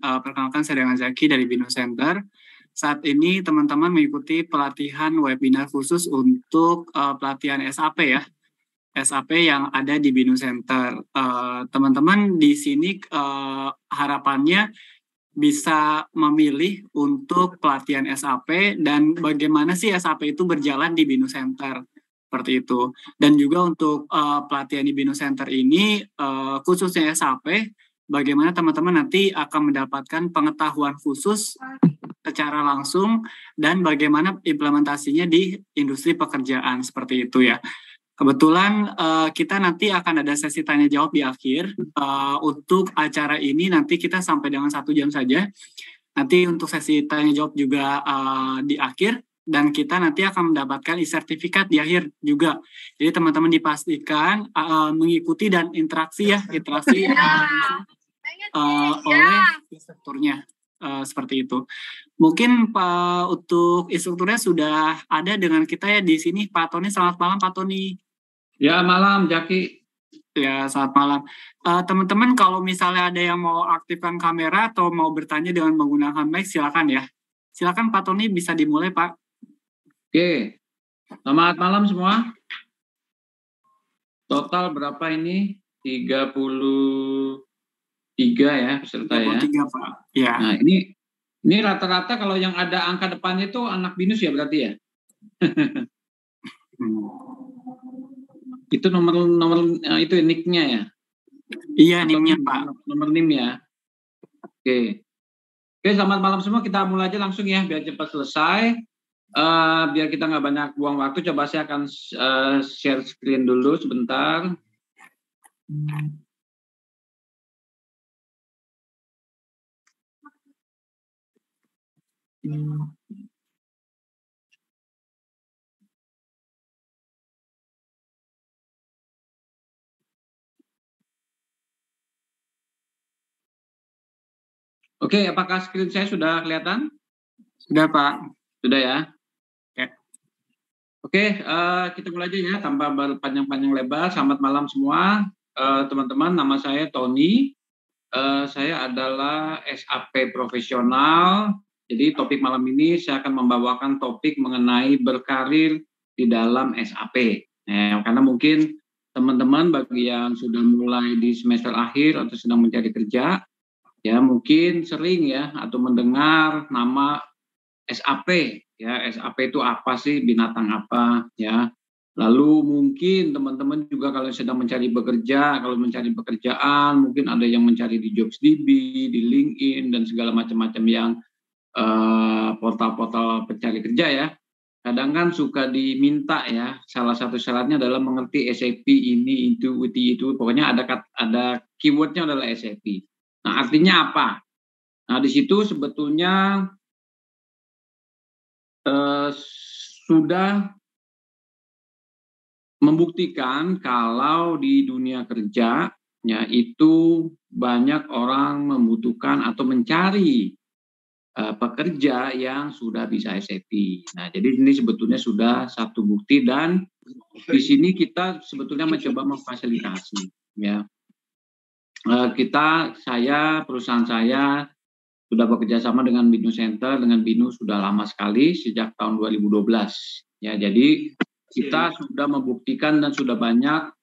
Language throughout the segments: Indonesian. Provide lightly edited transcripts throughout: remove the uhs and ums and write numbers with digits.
perkenalkan saya dengan Zaki dari Binu Center. Saat ini teman-teman mengikuti pelatihan webinar khusus untuk pelatihan SAP ya. SAP yang ada di Binu Center. Teman-teman di sini harapannya bisa memilih untuk pelatihan SAP dan bagaimana sih SAP itu berjalan di Binu Center. Seperti itu. Dan juga untuk pelatihan di Binu Center ini, khususnya SAP, bagaimana teman-teman nanti akan mendapatkan pengetahuan khusus secara langsung dan bagaimana implementasinya di industri pekerjaan seperti itu ya. Kebetulan kita nanti akan ada sesi tanya jawab di akhir. Untuk acara ini nanti kita sampai dengan 1 jam saja. Nanti untuk sesi tanya jawab juga di akhir dan kita nanti akan mendapatkan e-sertifikat di akhir juga. Jadi teman-teman dipastikan mengikuti dan interaksi oleh instrukturnya. Seperti itu. Mungkin untuk instrukturnya sudah ada dengan kita ya di sini, Pak Tony. Selamat malam, Pak Tony. Ya, malam, Jaki. Ya, selamat malam. Teman-teman, kalau misalnya ada yang mau aktifkan kamera atau mau bertanya dengan menggunakan mic, silakan ya. Silakan Pak Tony, bisa dimulai, Pak. Oke. Selamat malam semua. Total berapa ini? 33 ya peserta 33, ya. Pak. Ya. Nah, ini rata-rata kalau yang ada angka depannya itu anak BINUS ya berarti ya? Itu nomor itu nick-nya ya? Iya, nick-nya, Pak. Nomor NIM ya. Oke. Oke, selamat malam semua. Kita mulai aja langsung ya biar cepat selesai. Biar kita nggak banyak buang waktu, coba saya akan share screen dulu sebentar. Oke, apakah screen saya sudah kelihatan? Sudah, Pak. Sudah ya? Ya. Oke, kita mulai aja ya, tanpa berpanjang-panjang lebar. Selamat malam semua, teman-teman. Nama saya Tony. Saya adalah SAP profesional. Jadi topik malam ini saya akan membawakan topik mengenai berkarir di dalam SAP. Karena mungkin teman-teman bagi yang sudah mulai di semester akhir atau sedang mencari kerja, ya mungkin sering ya atau mendengar nama SAP. Ya, SAP itu apa sih, binatang apa ya. Lalu mungkin teman-teman juga kalau sedang mencari pekerjaan, mungkin ada yang mencari di JobsDB, di LinkedIn dan segala macam-macam yang portal-portal pencari kerja ya. Kadang kan suka diminta ya, salah satu syaratnya adalah mengerti SAP ini, itu, pokoknya ada keywordnya adalah SAP. Nah, artinya apa? Nah, di situ sebetulnya sudah membuktikan kalau di dunia kerja ya itu banyak orang membutuhkan atau mencari pekerja yang sudah bisa SAP. Nah, jadi ini sebetulnya sudah satu bukti dan di sini kita sebetulnya mencoba memfasilitasi ya. Perusahaan saya sudah bekerja sama dengan Binu Center, dengan Binu sudah lama sekali, sejak tahun 2012. Ya, jadi kita sudah membuktikan dan sudah banyak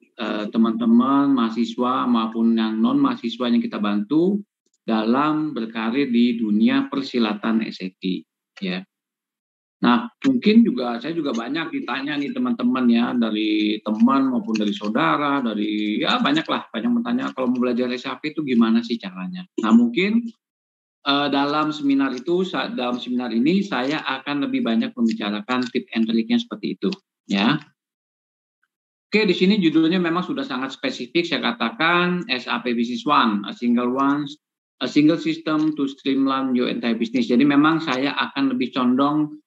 teman-teman mahasiswa maupun yang non mahasiswa yang kita bantu dalam berkarir di dunia persilatan SAP. Ya. Nah, mungkin saya juga banyak ditanya nih teman-teman ya, dari teman maupun dari saudara, banyak bertanya kalau mau belajar SAP itu gimana sih caranya. Nah, mungkin dalam seminar ini saya akan lebih banyak membicarakan tips and triknya seperti itu ya. Oke, di sini judulnya memang sudah sangat spesifik, saya katakan SAP Business One, a single system to streamline your entire business. Jadi memang saya akan lebih condong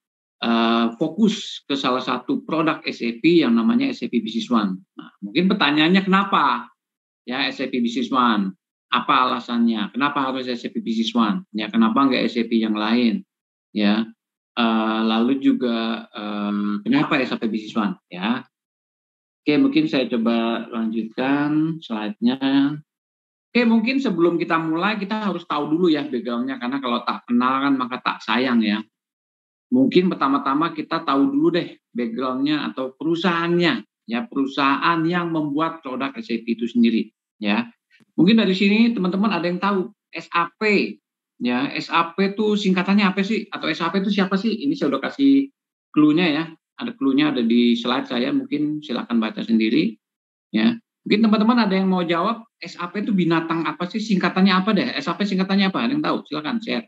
fokus ke salah satu produk SAP yang namanya SAP Business One. Nah, mungkin pertanyaannya kenapa ya SAP Business One? Apa alasannya? Kenapa harus SAP Business One? Ya, kenapa nggak SAP yang lain? Ya, lalu juga kenapa SAP Business One? Ya, oke, mungkin saya coba lanjutkan slide-nya. Oke, mungkin sebelum kita mulai, kita harus tahu dulu ya background-nya, karena kalau tak kenal kan maka tak sayang ya. Mungkin pertama-tama kita tahu dulu deh background-nya atau perusahaannya, ya perusahaan yang membuat produk SAP itu sendiri, ya. Mungkin dari sini teman-teman ada yang tahu SAP, ya SAP itu singkatannya apa sih? Atau SAP itu siapa sih? Ini saya udah kasih clue-nya ya, ada clue-nya ada di slide saya, mungkin silakan baca sendiri, ya. Mungkin teman-teman ada yang mau jawab, SAP itu binatang apa sih? Singkatannya apa deh? SAP singkatannya apa? Ada yang tahu? Silakan share.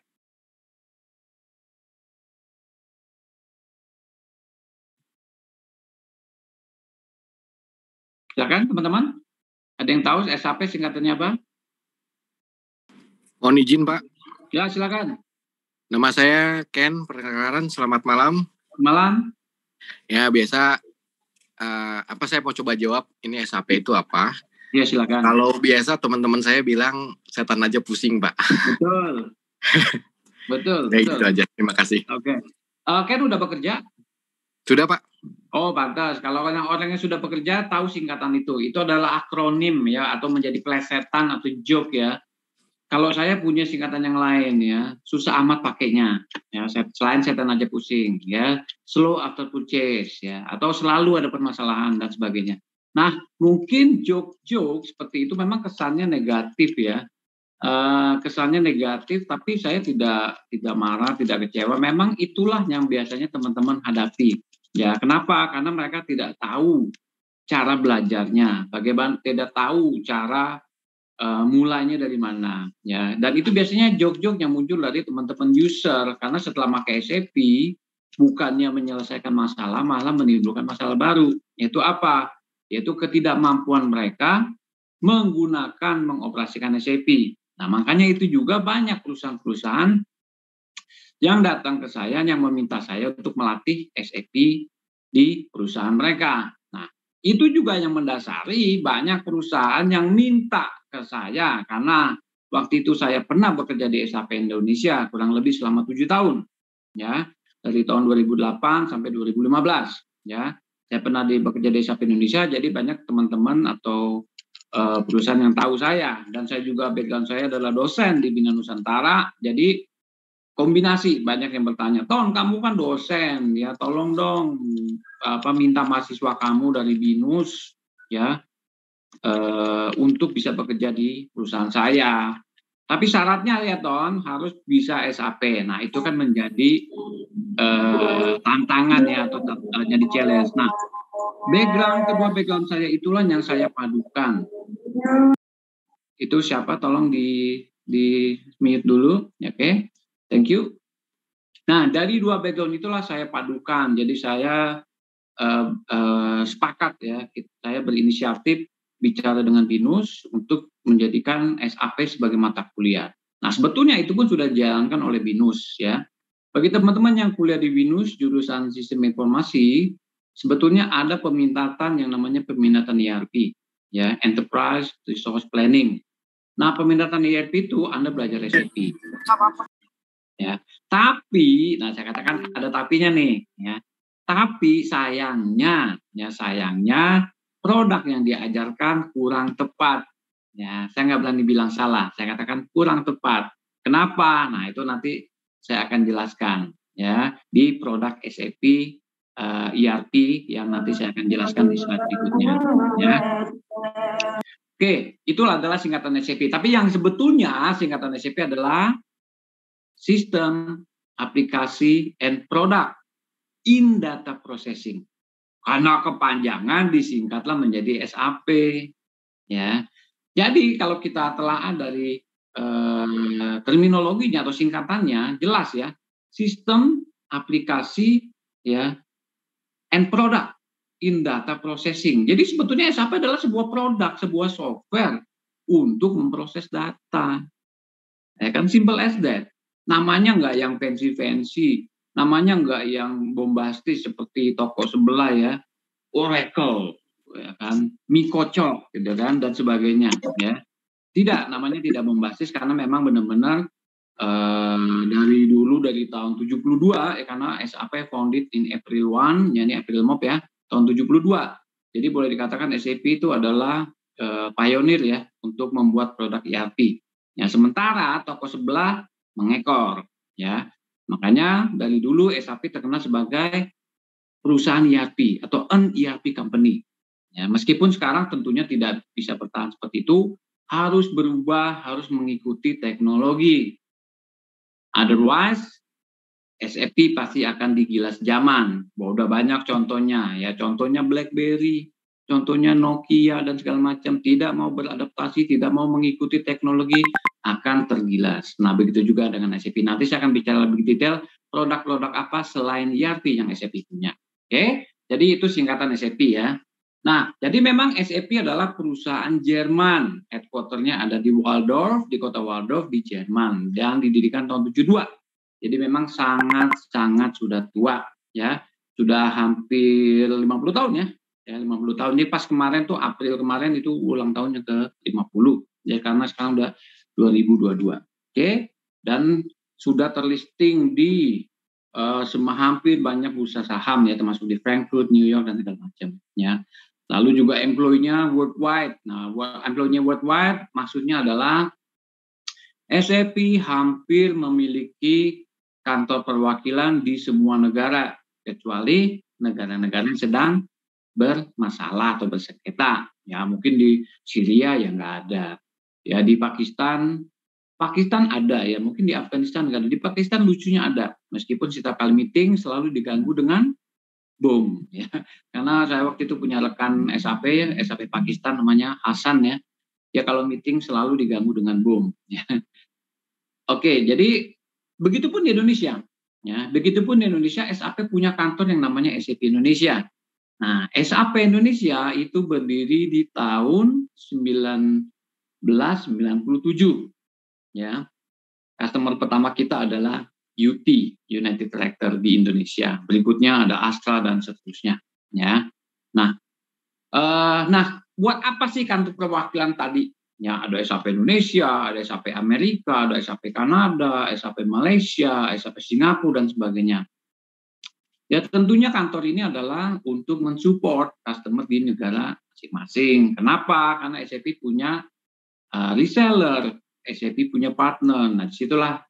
Silakan teman-teman. Ada yang tahu SAP singkatannya apa? Mohon izin, Pak. Ya, silakan. Nama saya Ken, perkenalkan, selamat malam. Malam. Ya, biasa apa saya mau coba jawab, ini SAP itu apa? Ya, silakan. Kalau biasa teman-teman saya bilang setan aja pusing, Pak. Betul. Betul. Ya, betul. Itu aja. Terima kasih. Oke. Ken udah bekerja? Sudah, Pak. Oh, pantas. Kalau orang yang sudah bekerja tahu singkatan itu. Itu adalah akronim ya, atau menjadi plesetan atau joke ya. Kalau saya punya singkatan yang lain ya, susah amat pakainya. Ya, selain setan aja pusing ya, slow after purchase ya, atau selalu ada permasalahan dan sebagainya. Nah, mungkin joke-joke seperti itu memang kesannya negatif ya. Kesannya negatif, tapi saya tidak marah, tidak kecewa. Memang itulah yang biasanya teman-teman hadapi. Ya, kenapa? Karena mereka tidak tahu cara belajarnya, bagaimana tidak tahu cara mulainya dari mana. Ya, dan itu biasanya joke-joke yang muncul dari teman-teman user, karena setelah pakai SAP bukannya menyelesaikan masalah, malah menimbulkan masalah baru. Yaitu apa? Yaitu ketidakmampuan mereka mengoperasikan SAP. Nah, makanya itu juga banyak perusahaan-perusahaan yang datang ke saya, yang meminta saya untuk melatih SAP di perusahaan mereka. Nah, itu juga yang mendasari banyak perusahaan yang minta ke saya, karena waktu itu saya pernah bekerja di SAP Indonesia kurang lebih selama 7 tahun. Ya, dari tahun 2008 sampai 2015. Ya, saya pernah bekerja di SAP Indonesia, jadi banyak teman-teman atau perusahaan yang tahu saya, dan saya juga background saya adalah dosen di Bina Nusantara, jadi kombinasi banyak yang bertanya, Ton kamu kan dosen ya, tolong dong minta mahasiswa kamu dari BINUS ya untuk bisa bekerja di perusahaan saya. Tapi syaratnya ya Ton harus bisa SAP. Nah itu kan menjadi tantangan ya, atau jadi challenge. Nah kedua background saya itulah yang saya padukan. Itu siapa? Tolong di mute dulu, oke? Thank you. Nah dari dua background itulah saya padukan. Jadi saya sepakat ya, saya berinisiatif bicara dengan BINUS untuk menjadikan SAP sebagai mata kuliah. Nah sebetulnya itu pun sudah dijalankan oleh BINUS ya. Bagi teman-teman yang kuliah di BINUS jurusan sistem informasi, sebetulnya ada peminatan yang namanya peminatan ERP ya, Enterprise Resource Planning. Nah peminatan ERP itu Anda belajar SAP. Ya, tapi, nah saya katakan ada tapinya nih ya. Tapi sayangnya produk yang diajarkan kurang tepat. Ya, saya nggak berani bilang salah. Saya katakan kurang tepat. Kenapa? Nah, itu nanti saya akan jelaskan ya di produk SAP ERP yang nanti saya akan jelaskan di slide berikutnya. Ya. Oke, itulah adalah singkatan SAP. Tapi yang sebetulnya singkatan SAP adalah Sistem, Aplikasi, and Product in Data Processing. Karena kepanjangan disingkatlah menjadi SAP. Ya, jadi kalau kita telaah dari terminologinya atau singkatannya jelas ya, Sistem, Aplikasi, ya, and Product in Data Processing. Jadi sebetulnya SAP adalah sebuah produk, sebuah software untuk memproses data. Ya kan, simple as that. Namanya nggak yang fancy-fancy, namanya nggak yang bombastis seperti toko sebelah ya, Oracle, ya kan, Microsoft, gitu kan, dan sebagainya. Ya, tidak, namanya tidak bombastis karena memang benar-benar dari dulu dari tahun 72 ya, karena SAP founded in April 1, yakni April Mop ya, tahun 72. Jadi boleh dikatakan SAP itu adalah pionir ya untuk membuat produk ERP. Ya, sementara toko sebelah mengekor ya. Makanya dari dulu SAP terkenal sebagai perusahaan ERP atau an ERP company. Ya, meskipun sekarang tentunya tidak bisa bertahan seperti itu, harus berubah, harus mengikuti teknologi. Otherwise, SAP pasti akan digilas zaman. Udah banyak contohnya, ya contohnya BlackBerry, contohnya Nokia dan segala macam tidak mau beradaptasi, tidak mau mengikuti teknologi akan tergilas. Nah, begitu juga dengan SAP. Nanti saya akan bicara lebih detail produk-produk apa selain ERP yang SAP punya. Oke, jadi itu singkatan SAP ya. Nah, jadi memang SAP adalah perusahaan Jerman. Headquarter-nya ada di Walldorf, di kota Walldorf di Jerman, dan didirikan tahun 72. Jadi memang sangat-sangat sudah tua ya. Sudah hampir 50 tahun ya. Ya 50 tahun. Ini pas kemarin tuh April kemarin itu ulang tahunnya ke 50. Ya karena sekarang udah 2022. Oke. Dan sudah terlisting di hampir banyak bursa saham ya, termasuk di Frankfurt, New York dan segala macam ya. Lalu juga employee-nya worldwide. Nah, employee-nya worldwide maksudnya adalah SAP hampir memiliki kantor perwakilan di semua negara, kecuali negara-negara yang sedang bermasalah atau bersengketa. Ya, mungkin di Syria ya nggak ada. Ya, di Pakistan ada ya, mungkin di Afghanistan nggak ada. Di Pakistan lucunya ada, meskipun setiap kali meeting selalu diganggu dengan bom. Ya. Karena saya waktu itu punya rekan SAP Pakistan namanya Hasan ya. Ya kalau meeting selalu diganggu dengan bom. Ya. Oke, jadi begitupun di Indonesia. Ya, begitupun di Indonesia, SAP punya kantor yang namanya SAP Indonesia. Nah, SAP Indonesia itu berdiri di tahun 1997. Ya, customer pertama kita adalah UT, United Tractor di Indonesia. Berikutnya ada Astra dan seterusnya. Ya, nah, buat apa sih kantor perwakilan tadi? Ya, ada SAP Indonesia, ada SAP Amerika, ada SAP Kanada, SAP Malaysia, SAP Singapura dan sebagainya. Ya tentunya kantor ini adalah untuk mensupport customer di negara masing-masing. Kenapa? Karena SAP punya reseller, SAP punya partner. Nah, disitulah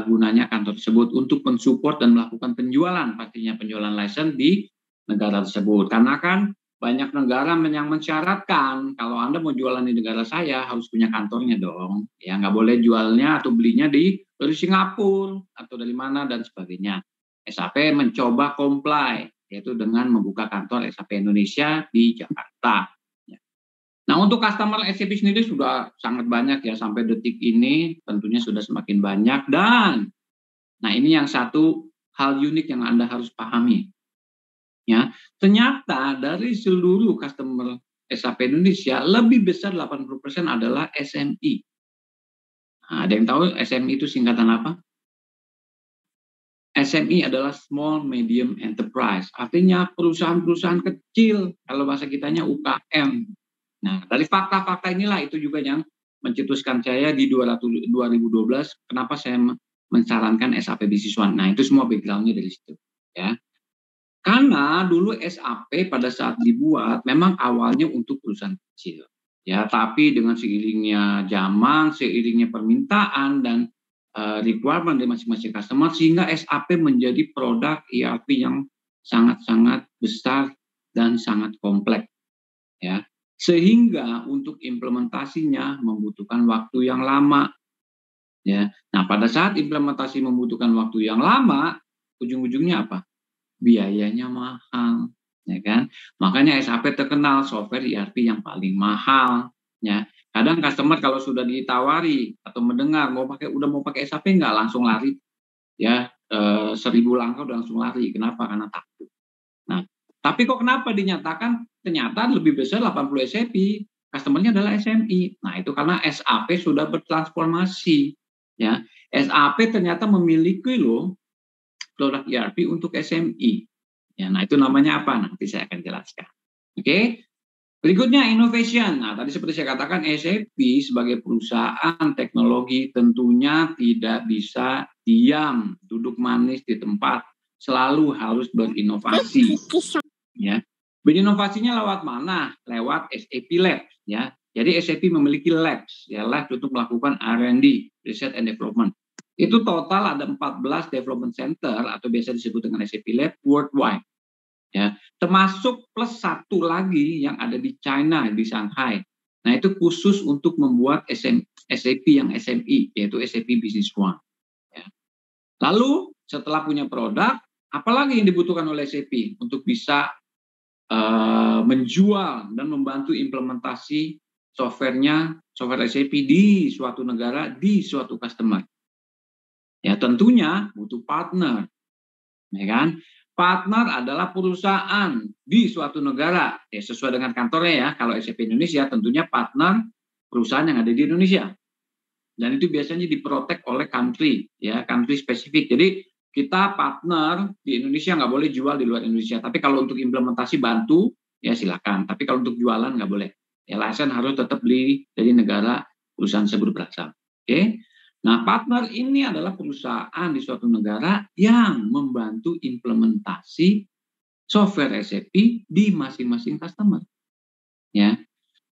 gunanya kantor tersebut untuk mensupport dan melakukan penjualan, pastinya penjualan license di negara tersebut. Karena kan banyak negara yang mensyaratkan kalau Anda mau jualan di negara saya harus punya kantornya dong. Ya nggak boleh jualnya atau belinya dari Singapura atau dari mana dan sebagainya. SAP mencoba comply yaitu dengan membuka kantor SAP Indonesia di Jakarta. Nah, untuk customer SAP sendiri sudah sangat banyak ya, sampai detik ini tentunya sudah semakin banyak. Dan nah ini yang satu hal unik yang Anda harus pahami. Ya, ternyata dari seluruh customer SAP Indonesia lebih besar 80% adalah SME. Nah, ada yang tahu SME itu singkatan apa? SME adalah Small Medium Enterprise, artinya perusahaan-perusahaan kecil, kalau bahasa kitanya UKM. Nah, dari fakta-fakta inilah itu juga yang mencetuskan saya di 2012, kenapa saya mensarankan SAP Business One. Nah, itu semua background-nya dari situ. Ya. Karena dulu SAP pada saat dibuat memang awalnya untuk perusahaan kecil. Ya, tapi dengan seiringnya zaman, seiringnya permintaan dan requirement dari masing-masing customer, sehingga SAP menjadi produk ERP yang sangat-sangat besar dan sangat kompleks. Ya. Sehingga untuk implementasinya membutuhkan waktu yang lama. Ya. Nah, pada saat implementasi membutuhkan waktu yang lama, ujung-ujungnya apa? Biayanya mahal, ya kan? Makanya SAP terkenal software ERP yang paling mahal, ya. Kadang customer kalau sudah ditawari atau mendengar udah mau pakai SAP nggak langsung lari, ya 1000 langkah udah langsung lari. Kenapa? Karena takut. Nah, tapi kok kenapa dinyatakan ternyata lebih besar 80 SAP, customer-nya adalah SME. Nah, itu karena SAP sudah bertransformasi, ya. SAP ternyata memiliki loh produk ERP untuk SME. Ya, nah itu namanya apa? Nanti saya akan jelaskan. Oke. Berikutnya innovation. Nah, tadi seperti saya katakan SAP sebagai perusahaan teknologi tentunya tidak bisa diam, duduk manis di tempat. Selalu harus berinovasi. Ya. Berinovasinya lewat mana? Lewat SAP Lab, ya. Jadi SAP memiliki labs, ya lab untuk melakukan R&D, Research and Development. Itu total ada 14 development center atau biasa disebut dengan SAP Lab worldwide. Ya, termasuk plus satu lagi yang ada di China, di Shanghai. Nah, itu khusus untuk membuat SAP yang SME, yaitu SAP Business One. Ya. Lalu, setelah punya produk, apalagi yang dibutuhkan oleh SAP untuk bisa menjual dan membantu implementasi software SAP di suatu negara, di suatu customer. Ya, tentunya butuh partner. Ya kan? Partner adalah perusahaan di suatu negara, ya sesuai dengan kantornya ya. Kalau SAP Indonesia tentunya partner perusahaan yang ada di Indonesia. Dan itu biasanya diprotek oleh country, ya country spesifik. Jadi kita partner di Indonesia nggak boleh jual di luar Indonesia. Tapi kalau untuk implementasi bantu, ya silakan. Tapi kalau untuk jualan nggak boleh. Ya license harus tetap beli dari negara perusahaan tersebut berasal. Oke. Nah, partner ini adalah perusahaan di suatu negara yang membantu implementasi software SAP di masing-masing customer. Ya.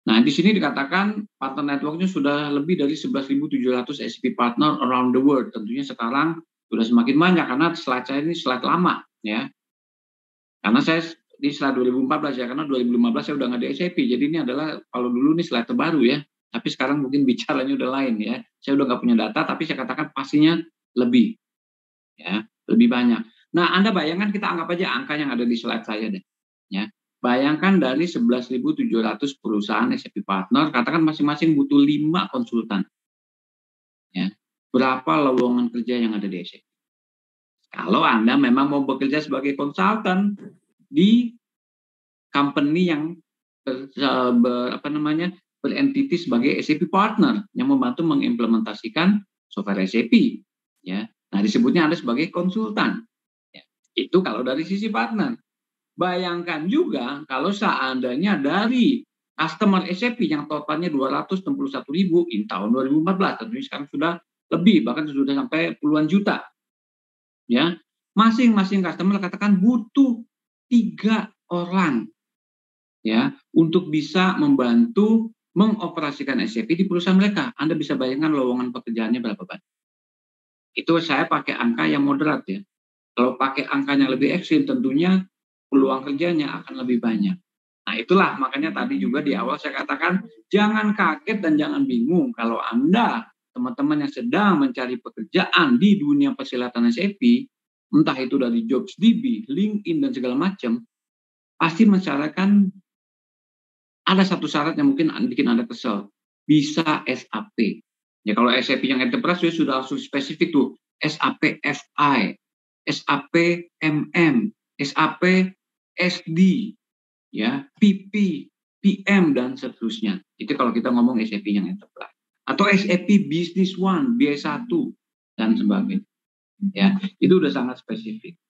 Nah, di sini dikatakan partner networknya sudah lebih dari 11.700 SAP partner around the world. Tentunya sekarang sudah semakin banyak karena slide saya ini slide lama, ya. Karena saya di slide 2014 ya, karena 2015 saya udah nggak di SAP. Jadi ini adalah kalau dulu ini slide terbaru ya. Tapi sekarang mungkin bicaranya udah lain ya. Saya udah nggak punya data, tapi saya katakan pastinya lebih, ya, lebih banyak. Nah, Anda bayangkan kita anggap aja angka yang ada di slide saya deh, ya. Bayangkan dari 11.700 perusahaan SAP partner, katakan masing-masing butuh 5 konsultan. Ya. Berapa lowongan kerja yang ada di SAP? Kalau Anda memang mau bekerja sebagai konsultan di company yang berentiti sebagai SAP partner yang membantu mengimplementasikan software SAP, ya. Nah, disebutnya Anda sebagai konsultan. Ya. Itu kalau dari sisi partner. Bayangkan juga kalau seandainya dari customer SAP yang totalnya 261.000 di tahun 2014, tentunya sekarang sudah lebih, bahkan sudah sampai puluhan juta. Ya, masing-masing customer katakan butuh 3 orang, ya, untuk bisa membantu mengoperasikan SAP di perusahaan mereka. Anda bisa bayangkan lowongan pekerjaannya berapa banyak. Itu saya pakai angka yang moderat ya. Kalau pakai angkanya lebih ekstrim, tentunya peluang kerjanya akan lebih banyak. Nah, itulah makanya tadi juga di awal saya katakan jangan kaget dan jangan bingung kalau Anda, teman-teman yang sedang mencari pekerjaan di dunia persilatan SAP, entah itu dari JobsDB, LinkedIn, dan segala macam, pasti mensyaratkan ada satu syarat yang mungkin bikin Anda kesel. Bisa SAP. Ya, kalau SAP yang enterprise sudah langsung spesifik tuh. SAP FI, SAP MM, SAP SD, ya, PP, PM, dan seterusnya. Itu kalau kita ngomong SAP yang enterprise. Atau SAP Business One, BS1, dan sebagainya. Ya, itu udah sangat spesifik.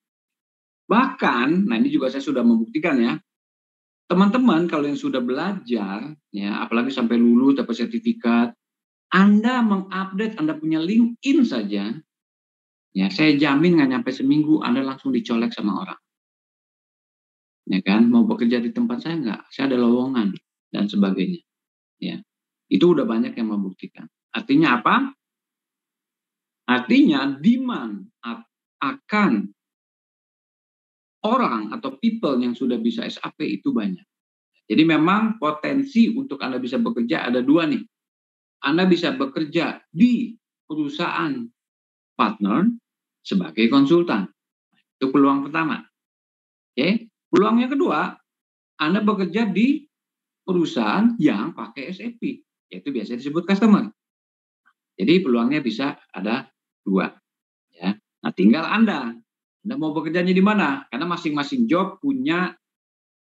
Bahkan, nah ini juga saya sudah membuktikan ya, teman-teman kalau yang sudah belajar, ya, apalagi sampai lulus, dapat sertifikat, Anda mengupdate, Anda punya LinkedIn saja, ya, saya jamin nggak nyampe seminggu, Anda langsung dicolek sama orang. Ya kan, mau bekerja di tempat saya nggak, saya ada lowongan dan sebagainya. Ya, itu udah banyak yang membuktikan. Artinya apa? Artinya demand akan orang atau people yang sudah bisa SAP itu banyak. Jadi memang potensi untuk Anda bisa bekerja ada 2 nih. Anda bisa bekerja di perusahaan partner sebagai konsultan. Itu peluang pertama. Oke. Peluang yang kedua, Anda bekerja di perusahaan yang pakai SAP, yaitu biasa disebut customer. Jadi peluangnya bisa ada 2. Ya. Nah, tinggal Anda mau bekerjanya di mana? Karena masing-masing job punya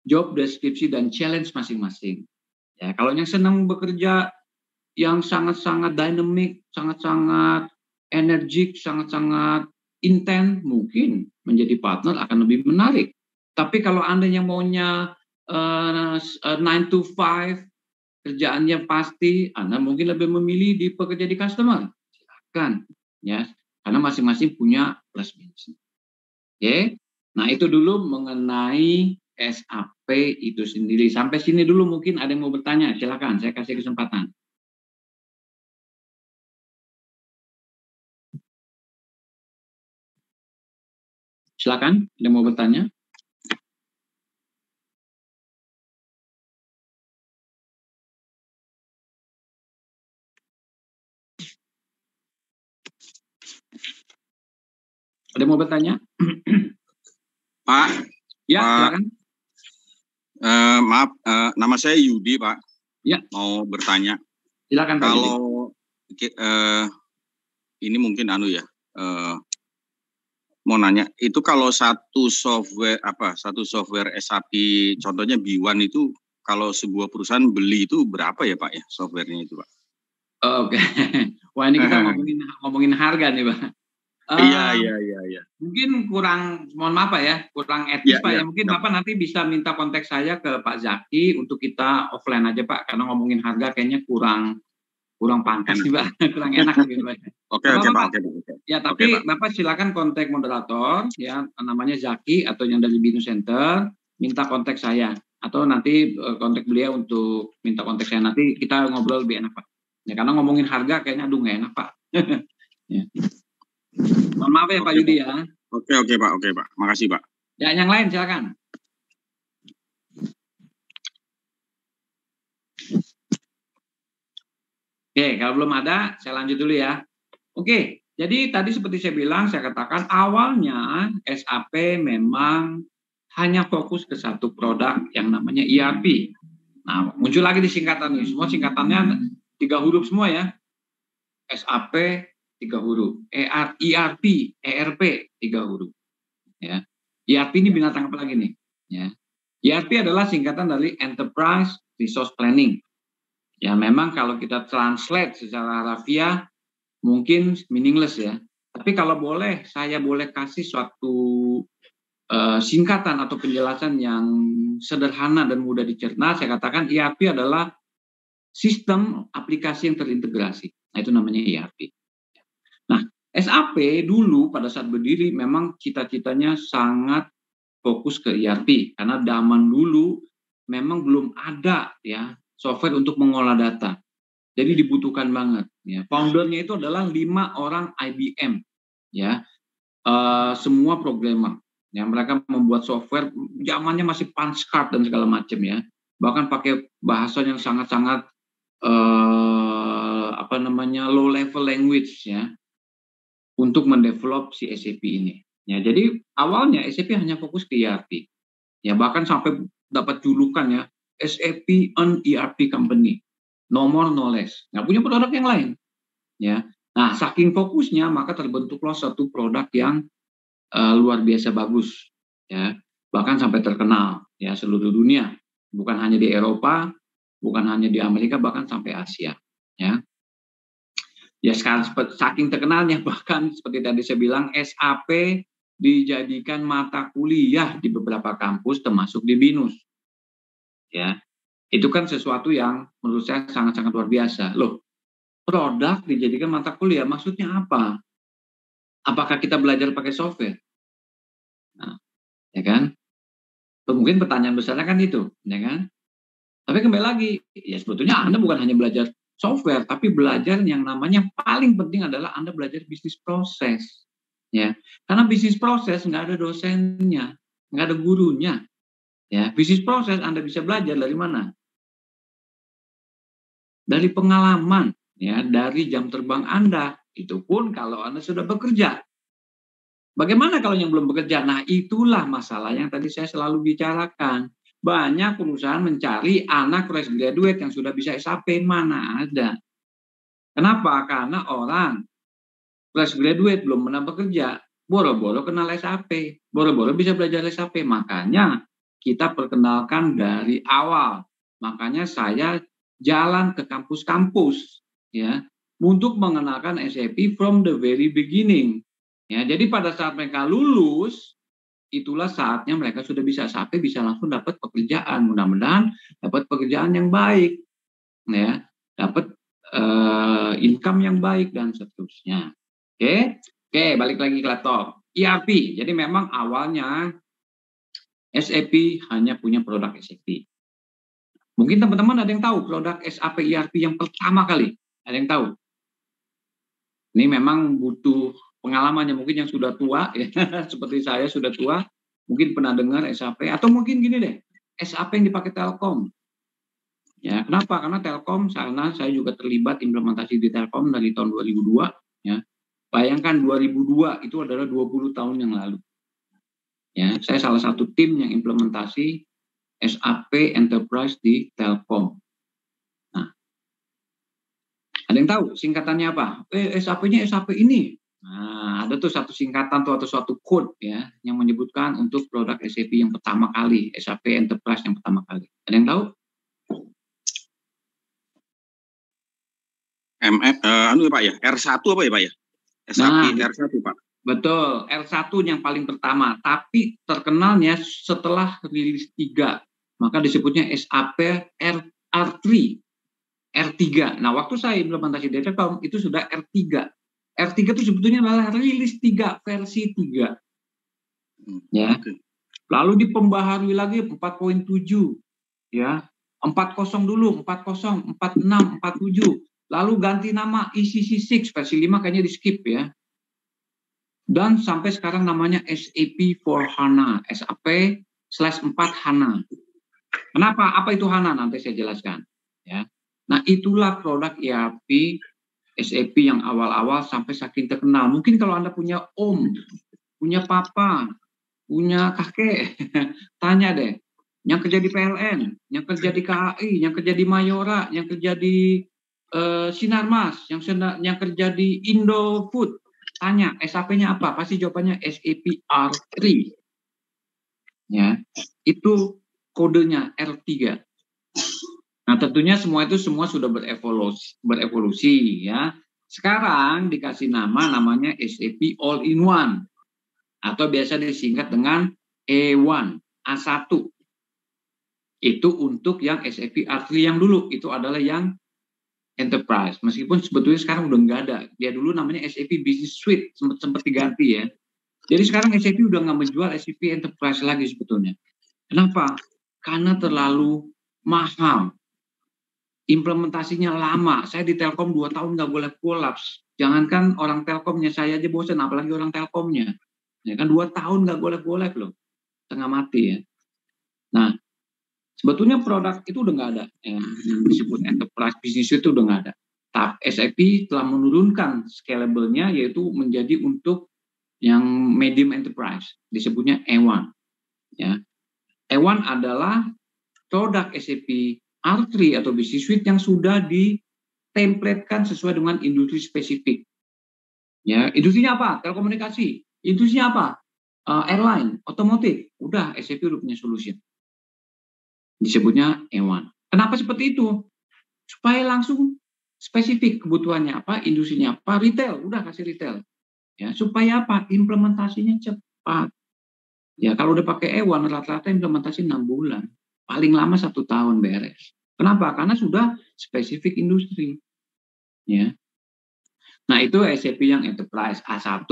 job deskripsi dan challenge masing-masing. Ya, kalau yang senang bekerja yang sangat-sangat dynamic, sangat-sangat energik, sangat-sangat intens, mungkin menjadi partner akan lebih menarik. Tapi kalau Anda yang maunya 9 to 5, kerjaannya pasti, Anda mungkin lebih memilih bekerja di customer. Silakan, ya, karena masing-masing punya plus minus. Oke, nah itu dulu mengenai SAP itu sendiri. Sampai sini dulu mungkin ada yang mau bertanya, silakan saya kasih kesempatan. Silakan, ada yang mau bertanya? Ada yang mau bertanya? Pak, Ya, Pak, silakan. maaf, nama saya Yudi, Pak. Ya. Mau bertanya. Silakan Pak Yudi. Kalau ini mungkin mau nanya, itu kalau satu software SAP, contohnya B1 itu, kalau sebuah perusahaan beli itu berapa ya Pak ya softwarenya itu Pak? Oke, wah ini kita ngomongin harga nih Pak. Iya. Mungkin kurang, mohon maaf Pak ya, kurang etis Pak ya. Mungkin Bapak nanti bisa minta kontak saya ke Pak Zaki untuk kita offline aja Pak, karena ngomongin harga kayaknya kurang pantas nih Pak, kurang enak gitu Pak. Oke Pak. Ya, tapi Bapak silakan kontak moderator ya, namanya Zaki atau yang dari Binu Center, minta kontak saya atau nanti kontak beliau untuk minta kontak saya, nanti kita ngobrol lebih enak Pak. Ya, karena ngomongin harga kayaknya aduh nggak enak Pak. Ya. Mohon maaf ya Pak Yudi ya. Oke Pak. Makasih Pak. Ya, yang lain silakan. Oke, kalau belum ada, saya lanjut dulu ya. Oke, jadi tadi seperti saya bilang, saya katakan awalnya SAP memang hanya fokus ke satu produk yang namanya ERP. Nah, muncul lagi di singkatan ini. Semua singkatannya 3 huruf semua ya. SAP 3 huruf, ERP 3 huruf. Ya. ERP ini binatang apa lagi nih? Ya. ERP adalah singkatan dari Enterprise Resource Planning. Ya, memang kalau kita translate secara harfiah mungkin meaningless ya. Tapi kalau boleh, saya boleh kasih suatu singkatan atau penjelasan yang sederhana dan mudah dicerna. Saya katakan ERP adalah sistem aplikasi yang terintegrasi. Nah, itu namanya ERP. Nah, SAP dulu pada saat berdiri memang cita-citanya sangat fokus ke ERP karena zaman dulu memang belum ada ya software untuk mengolah data. Jadi dibutuhkan banget ya. Foundernya itu adalah 5 orang IBM ya. Semua programmer. Ya, mereka membuat software zamannya masih punch card dan segala macam ya. Bahkan pakai bahasa yang sangat-sangat low level language ya, untuk mendevelop si SAP ini. Ya, jadi awalnya SAP hanya fokus ke ERP. Ya, bahkan sampai dapat julukan ya, SAP an ERP company. No more, no less. Nggak punya produk yang lain. Ya. Nah, saking fokusnya maka terbentuklah satu produk yang luar biasa bagus. Ya. Bahkan sampai terkenal ya seluruh dunia. Bukan hanya di Eropa, bukan hanya di Amerika, bahkan sampai Asia. Ya. Ya, sekarang saking terkenalnya bahkan seperti tadi saya bilang SAP dijadikan mata kuliah di beberapa kampus termasuk di BINUS. Ya. Itu kan sesuatu yang menurut saya sangat-sangat luar biasa. Loh, produk dijadikan mata kuliah maksudnya apa? Apakah kita belajar pakai software? Nah, ya kan? Mungkin pertanyaan besarnya kan itu, ya kan? Tapi kembali lagi, ya sebetulnya Anda bukan hanya belajar software, tapi belajar yang namanya paling penting adalah Anda belajar bisnis proses. Ya, karena bisnis proses nggak ada dosennya, nggak ada gurunya. Ya, bisnis proses Anda bisa belajar dari mana? Dari pengalaman, ya, dari jam terbang Anda. Itu pun kalau Anda sudah bekerja. Bagaimana kalau yang belum bekerja? Nah, itulah masalah yang tadi saya selalu bicarakan. Banyak perusahaan mencari anak fresh graduate yang sudah bisa SAP, mana ada. Kenapa? Karena orang fresh graduate belum pernah bekerja, boro-boro kenal SAP, boro-boro bisa belajar SAP. Makanya kita perkenalkan dari awal. Makanya saya jalan ke kampus-kampus ya untuk mengenalkan SAP from the very beginning. Ya, jadi pada saat mereka lulus, itulah saatnya mereka sudah bisa SAP, bisa langsung dapat pekerjaan. Mudah-mudahan dapat pekerjaan yang baik, ya, dapat income yang baik dan seterusnya. Oke, balik lagi ke laptop. ERP. Jadi memang awalnya SAP hanya punya produk SAP. Mungkin teman-teman ada yang tahu produk SAP ERP yang pertama kali? Ada yang tahu? Ini memang butuh pengalamannya, mungkin yang sudah tua, ya, seperti saya sudah tua, mungkin pernah dengar SAP, atau mungkin gini deh, SAP yang dipakai Telkom. Ya, kenapa? Karena Telkom sana saya juga terlibat implementasi di Telkom dari tahun 2002. Ya. Bayangkan 2002 itu adalah 20 tahun yang lalu. Ya, saya salah satu tim yang implementasi SAP Enterprise di Telkom. Nah, ada yang tahu singkatannya apa? SAP-nya SAP ini. Nah, ada tuh satu singkatan tuh atau suatu code ya yang menyebutkan untuk produk SAP yang pertama kali, SAP Enterprise yang pertama kali. Ada yang tahu? Pak ya, R1 apa ya Pak ya? SAP R1 Pak. Betul, R1 yang paling pertama, tapi terkenalnya setelah rilis 3, maka disebutnya SAP R3. R3. Nah, waktu saya implementasi di Telkom itu sudah R3. R3 itu sebetulnya adalah rilis 3, versi 3. Ya. Lalu dipembaharui lagi 4.7. Ya. 40 dulu, 40, 46, 47. Lalu ganti nama ECC6 versi 5 kayaknya di skip ya. Dan sampai sekarang namanya SAP for HANA, SAP/4 HANA. Kenapa? Apa itu HANA? Nanti saya jelaskan. Ya. Nah, itulah produk ERP SAP yang awal-awal sampai saking terkenal. Mungkin kalau Anda punya om, punya papa, punya kakek, tanya deh. Yang kerja di PLN, yang kerja di KAI, yang kerja di Mayora, yang kerja di Sinarmas, yang kerja di Indofood. Tanya, SAP-nya apa? Pasti jawabannya SAP R3. Ya, itu kodenya R3. Nah, tentunya semua sudah berevolusi ya. Sekarang dikasih namanya SAP All-in-One atau biasa disingkat dengan A1, A1. Itu untuk yang SAP R3 yang dulu, itu adalah yang Enterprise. Meskipun sebetulnya sekarang udah nggak ada. Dia dulu namanya SAP Business Suite, sempat diganti ya. Jadi sekarang SAP udah nggak menjual SAP Enterprise lagi sebetulnya. Kenapa? Karena terlalu mahal. Implementasinya lama. Saya di Telkom 2 tahun nggak boleh kolaps. Jangankan orang Telkomnya, saya aja bosan, apalagi orang Telkomnya. Ya kan 2 tahun nggak boleh loh. Tengah mati ya. Nah, sebetulnya produk itu udah nggak ada. Yang disebut Enterprise Business itu udah nggak ada. Tapi SAP telah menurunkan scalable-nya, yaitu menjadi untuk yang medium enterprise. Disebutnya E1. Ya. E1 adalah produk SAP R3 atau Business Suite yang sudah ditemplatekan sesuai dengan industri spesifik. Ya, industrinya apa? Telekomunikasi. Industrinya apa? Airline, otomotif. Udah, SAP udah punya solution. Disebutnya E1. Kenapa seperti itu? Supaya langsung spesifik kebutuhannya apa, industrinya apa, retail. Udah kasih retail. Ya, supaya apa? Implementasinya cepat. Ya, kalau udah pakai E1 rata-rata implementasi 6 bulan. Paling lama 1 tahun beres. Kenapa? Karena sudah spesifik industri. Ya. Nah, itu SAP yang Enterprise A1.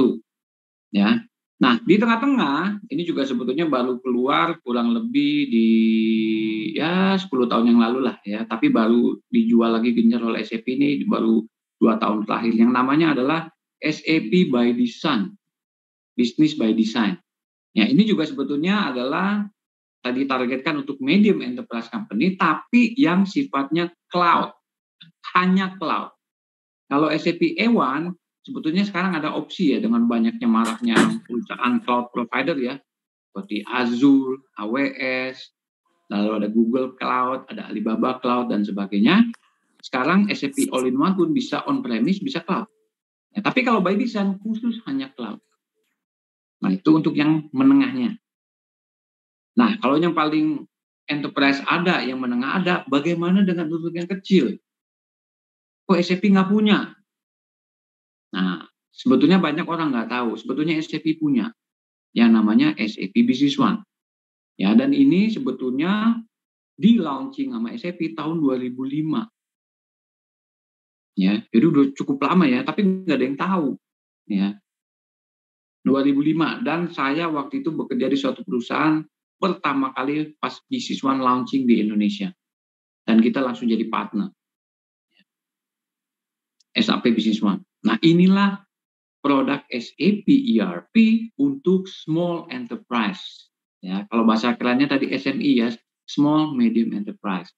Ya. Nah, di tengah-tengah, ini juga sebetulnya baru keluar kurang lebih di 10 tahun yang lalu lah ya. Tapi baru dijual lagi gencar oleh SAP ini baru 2 tahun terakhir. Yang namanya adalah SAP by Design. Business by Design. Ya, ini juga sebetulnya adalah tadi targetkan untuk medium enterprise company, tapi yang sifatnya cloud, hanya cloud. Kalau SAP E1, sebetulnya sekarang ada opsi ya, dengan banyaknya maraknya perusahaan cloud provider ya, seperti Azure, AWS, lalu ada Google Cloud, ada Alibaba Cloud, dan sebagainya. Sekarang SAP All-in-One pun bisa on-premise, bisa cloud. Ya, tapi kalau by design, khusus hanya cloud. Nah, itu untuk yang menengahnya. Nah, kalau yang paling enterprise ada, yang menengah ada, bagaimana dengan untuk yang kecil? Kok SAP nggak punya? Nah, sebetulnya banyak orang nggak tahu. Sebetulnya SAP punya yang namanya SAP Business One. Ya, dan ini sebetulnya di launching sama SAP tahun 2005. Ya, jadi udah cukup lama ya, tapi nggak ada yang tahu. Ya, 2005. Dan saya waktu itu bekerja di suatu perusahaan pertama kali pas Business One launching di Indonesia. Dan kita langsung jadi partner. SAP Business One. Nah, inilah produk SAP ERP untuk small enterprise. Ya, kalau bahasa kerennya tadi SME ya, small medium enterprise.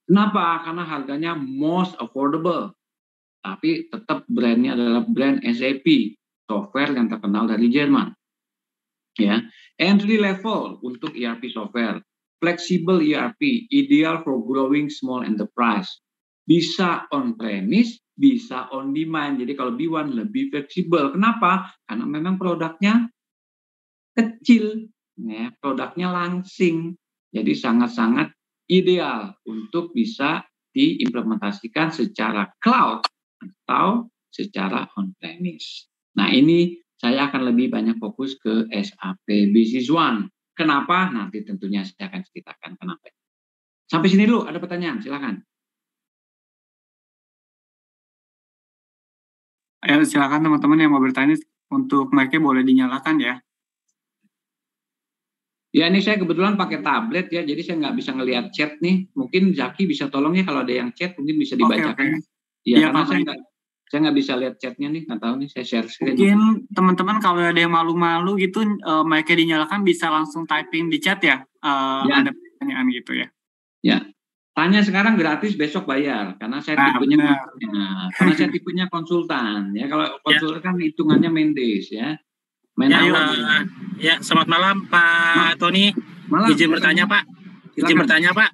Kenapa? Karena harganya most affordable. Tapi tetap brandnya adalah brand SAP, software yang terkenal dari Jerman. Ya, entry level untuk ERP software, flexible ERP, ideal for growing small enterprise. Bisa on premise, bisa on demand. Jadi kalau B1 lebih fleksibel. Kenapa? Karena memang produknya kecil, ya, produknya langsing. Jadi sangat-sangat ideal untuk bisa diimplementasikan secara cloud atau secara on premise. Nah, ini saya akan lebih banyak fokus ke SAP Business One. Kenapa? Nanti tentunya saya akan ceritakan kenapa. Sampai sini dulu, ada pertanyaan, silakan. Ayo silakan teman-teman yang mau bertanya, untuk mic-nya boleh dinyalakan ya. Ya, ini saya kebetulan pakai tablet ya, jadi saya nggak bisa ngelihat chat nih. Mungkin Zaki bisa tolong ya kalau ada yang chat, mungkin bisa dibacakan. Iya, karena saya nggak bisa lihat chatnya nih, nggak tahu nih, saya share screen. Mungkin teman-teman kalau ada yang malu-malu gitu, mic-nya dinyalakan bisa langsung typing di chat ya. Ya. Ada pertanyaan gitu ya. Ya, tanya sekarang gratis, besok bayar, karena saya tipenya, karena saya tipenya konsultan ya. Kalau konsultan kan hitungannya Mendes ya. Ya, selamat malam Pak Tony. Malam. Izin bertanya Pak. Izin bertanya Pak.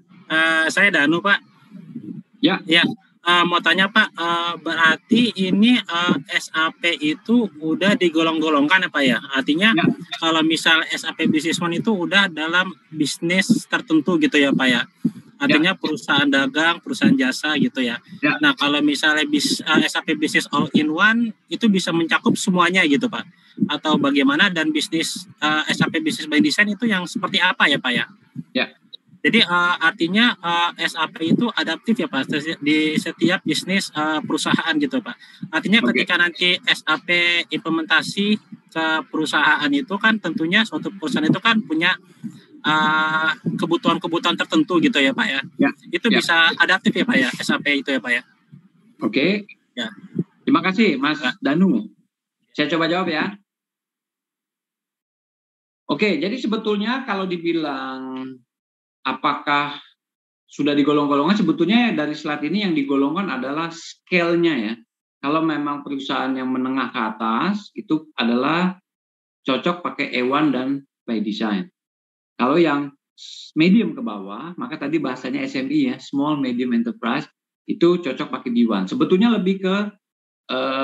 Saya Danu Pak. Ya. Mau tanya Pak, berarti ini SAP itu udah digolong-golongkan ya Pak ya? Artinya kalau misal SAP Business One itu udah dalam bisnis tertentu gitu ya Pak ya? Artinya perusahaan dagang, perusahaan jasa gitu ya. Nah, kalau misalnya SAP Business All in One itu bisa mencakup semuanya gitu Pak? Atau bagaimana, dan bisnis SAP Business by Design itu yang seperti apa ya Pak ya? Ya. Jadi artinya SAP itu adaptif ya Pak di setiap bisnis perusahaan gitu Pak. Artinya ketika nanti SAP implementasi ke perusahaan itu kan tentunya suatu perusahaan itu kan punya kebutuhan-kebutuhan tertentu gitu ya Pak ya. Itu bisa adaptif ya Pak ya, SAP itu ya Pak ya. Oke. Ya. Terima kasih Mas Danu. Saya coba jawab ya. Oke, jadi sebetulnya kalau dibilang apakah sudah digolong-golongkan, sebetulnya dari slide ini yang digolongkan adalah scale-nya ya. Kalau memang perusahaan yang menengah ke atas, itu adalah cocok pakai E1 dan by design. Kalau yang medium ke bawah, maka tadi bahasanya SME ya, small medium enterprise, itu cocok pakai B1. Sebetulnya lebih ke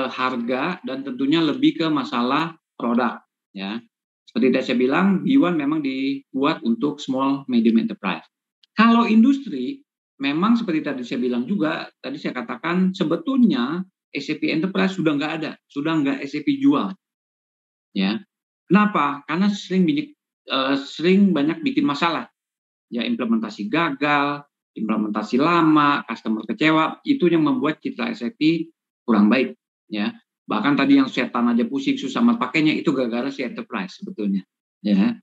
harga dan tentunya lebih ke masalah produk ya. Seperti tadi saya bilang, B1 memang dibuat untuk small medium enterprise. Kalau industri, memang seperti tadi saya bilang juga, tadi saya katakan sebetulnya SAP Enterprise sudah nggak ada, sudah nggak SAP jual. Ya, kenapa? Karena sering banyak bikin masalah. Ya, implementasi gagal, implementasi lama, customer kecewa, itu yang membuat citra SAP kurang baik. Ya. Bahkan tadi yang setan aja pusing susah pakainya itu gara-gara si enterprise sebetulnya. Ya.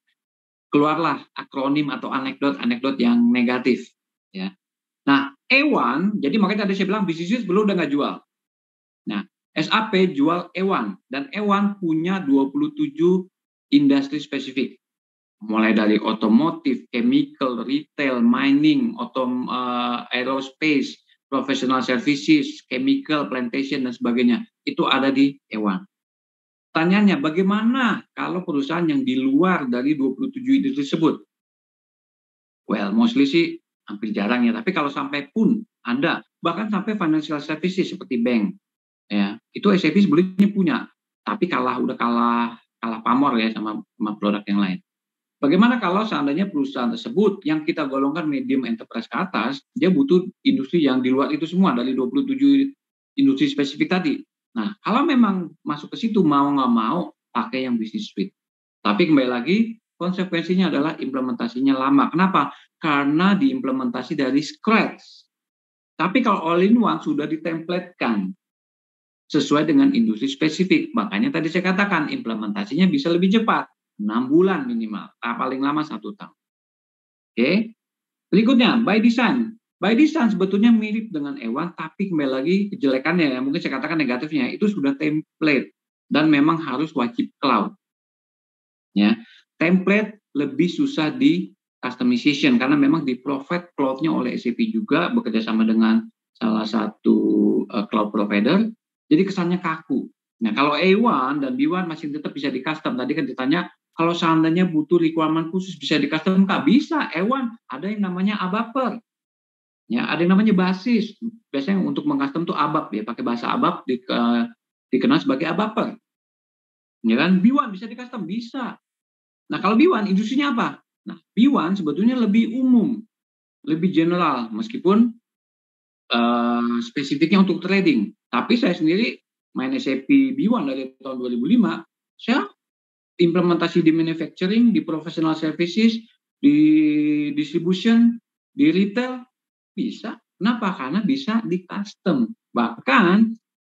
Keluarlah akronim atau anekdot yang negatif. Ya. Nah, E1, jadi makanya tadi saya bilang bisnis belum udah nggak jual. Nah, SAP jual E1 dan E1 punya 27 industri spesifik. Mulai dari otomotif, chemical, retail, mining, aerospace, professional services, chemical, plantation, dan sebagainya. Itu ada di E1. Tanyanya, bagaimana kalau perusahaan yang di luar dari 27 industri tersebut? Well, mostly sih hampir jarang ya. Tapi kalau sampai pun ada, bahkan sampai financial services seperti bank, ya itu SAP sebelumnya punya. Tapi udah kalah pamor ya sama produk yang lain. Bagaimana kalau seandainya perusahaan tersebut yang kita golongkan medium enterprise ke atas, dia butuh industri yang di luar itu semua dari 27 industri spesifik tadi. Nah, kalau memang masuk ke situ mau nggak mau pakai yang business suite. Tapi kembali lagi konsekuensinya adalah implementasinya lama. Kenapa? Karena diimplementasi dari scratch. Tapi kalau all in one sudah ditemplatkan sesuai dengan industri spesifik. Makanya tadi saya katakan implementasinya bisa lebih cepat. 6 bulan minimal, paling lama 1 tahun. Oke. Berikutnya, by design. By design sebetulnya mirip dengan Ewan, tapi kembali lagi kejelekannya, ya, mungkin saya katakan negatifnya, itu sudah template dan memang harus wajib cloud. Ya, template lebih susah di customization karena memang di provide cloud-nya oleh SAP juga bekerja sama dengan salah satu cloud provider. Jadi kesannya kaku. Nah, kalau A1 dan B1 masih tetap bisa di custom. Tadi kan ditanya kalau seandainya butuh requirement khusus bisa di custom, nggak bisa. A1 ada yang namanya ABAPer. Ya, ada yang namanya basis. Biasanya untuk mengcustom tuh ABAP ya, pakai bahasa ABAP dikenal sebagai ABAPer. Ya kan? B1 bisa di custom, bisa. Nah, kalau B1 industrinya apa? Nah, B1 sebetulnya lebih umum, lebih general, meskipun spesifiknya untuk trading. Tapi saya sendiri main SAP B1 dari tahun 2005, saya implementasi di manufacturing, di professional services, di distribution, di retail, bisa. Kenapa? Karena bisa di custom. Bahkan,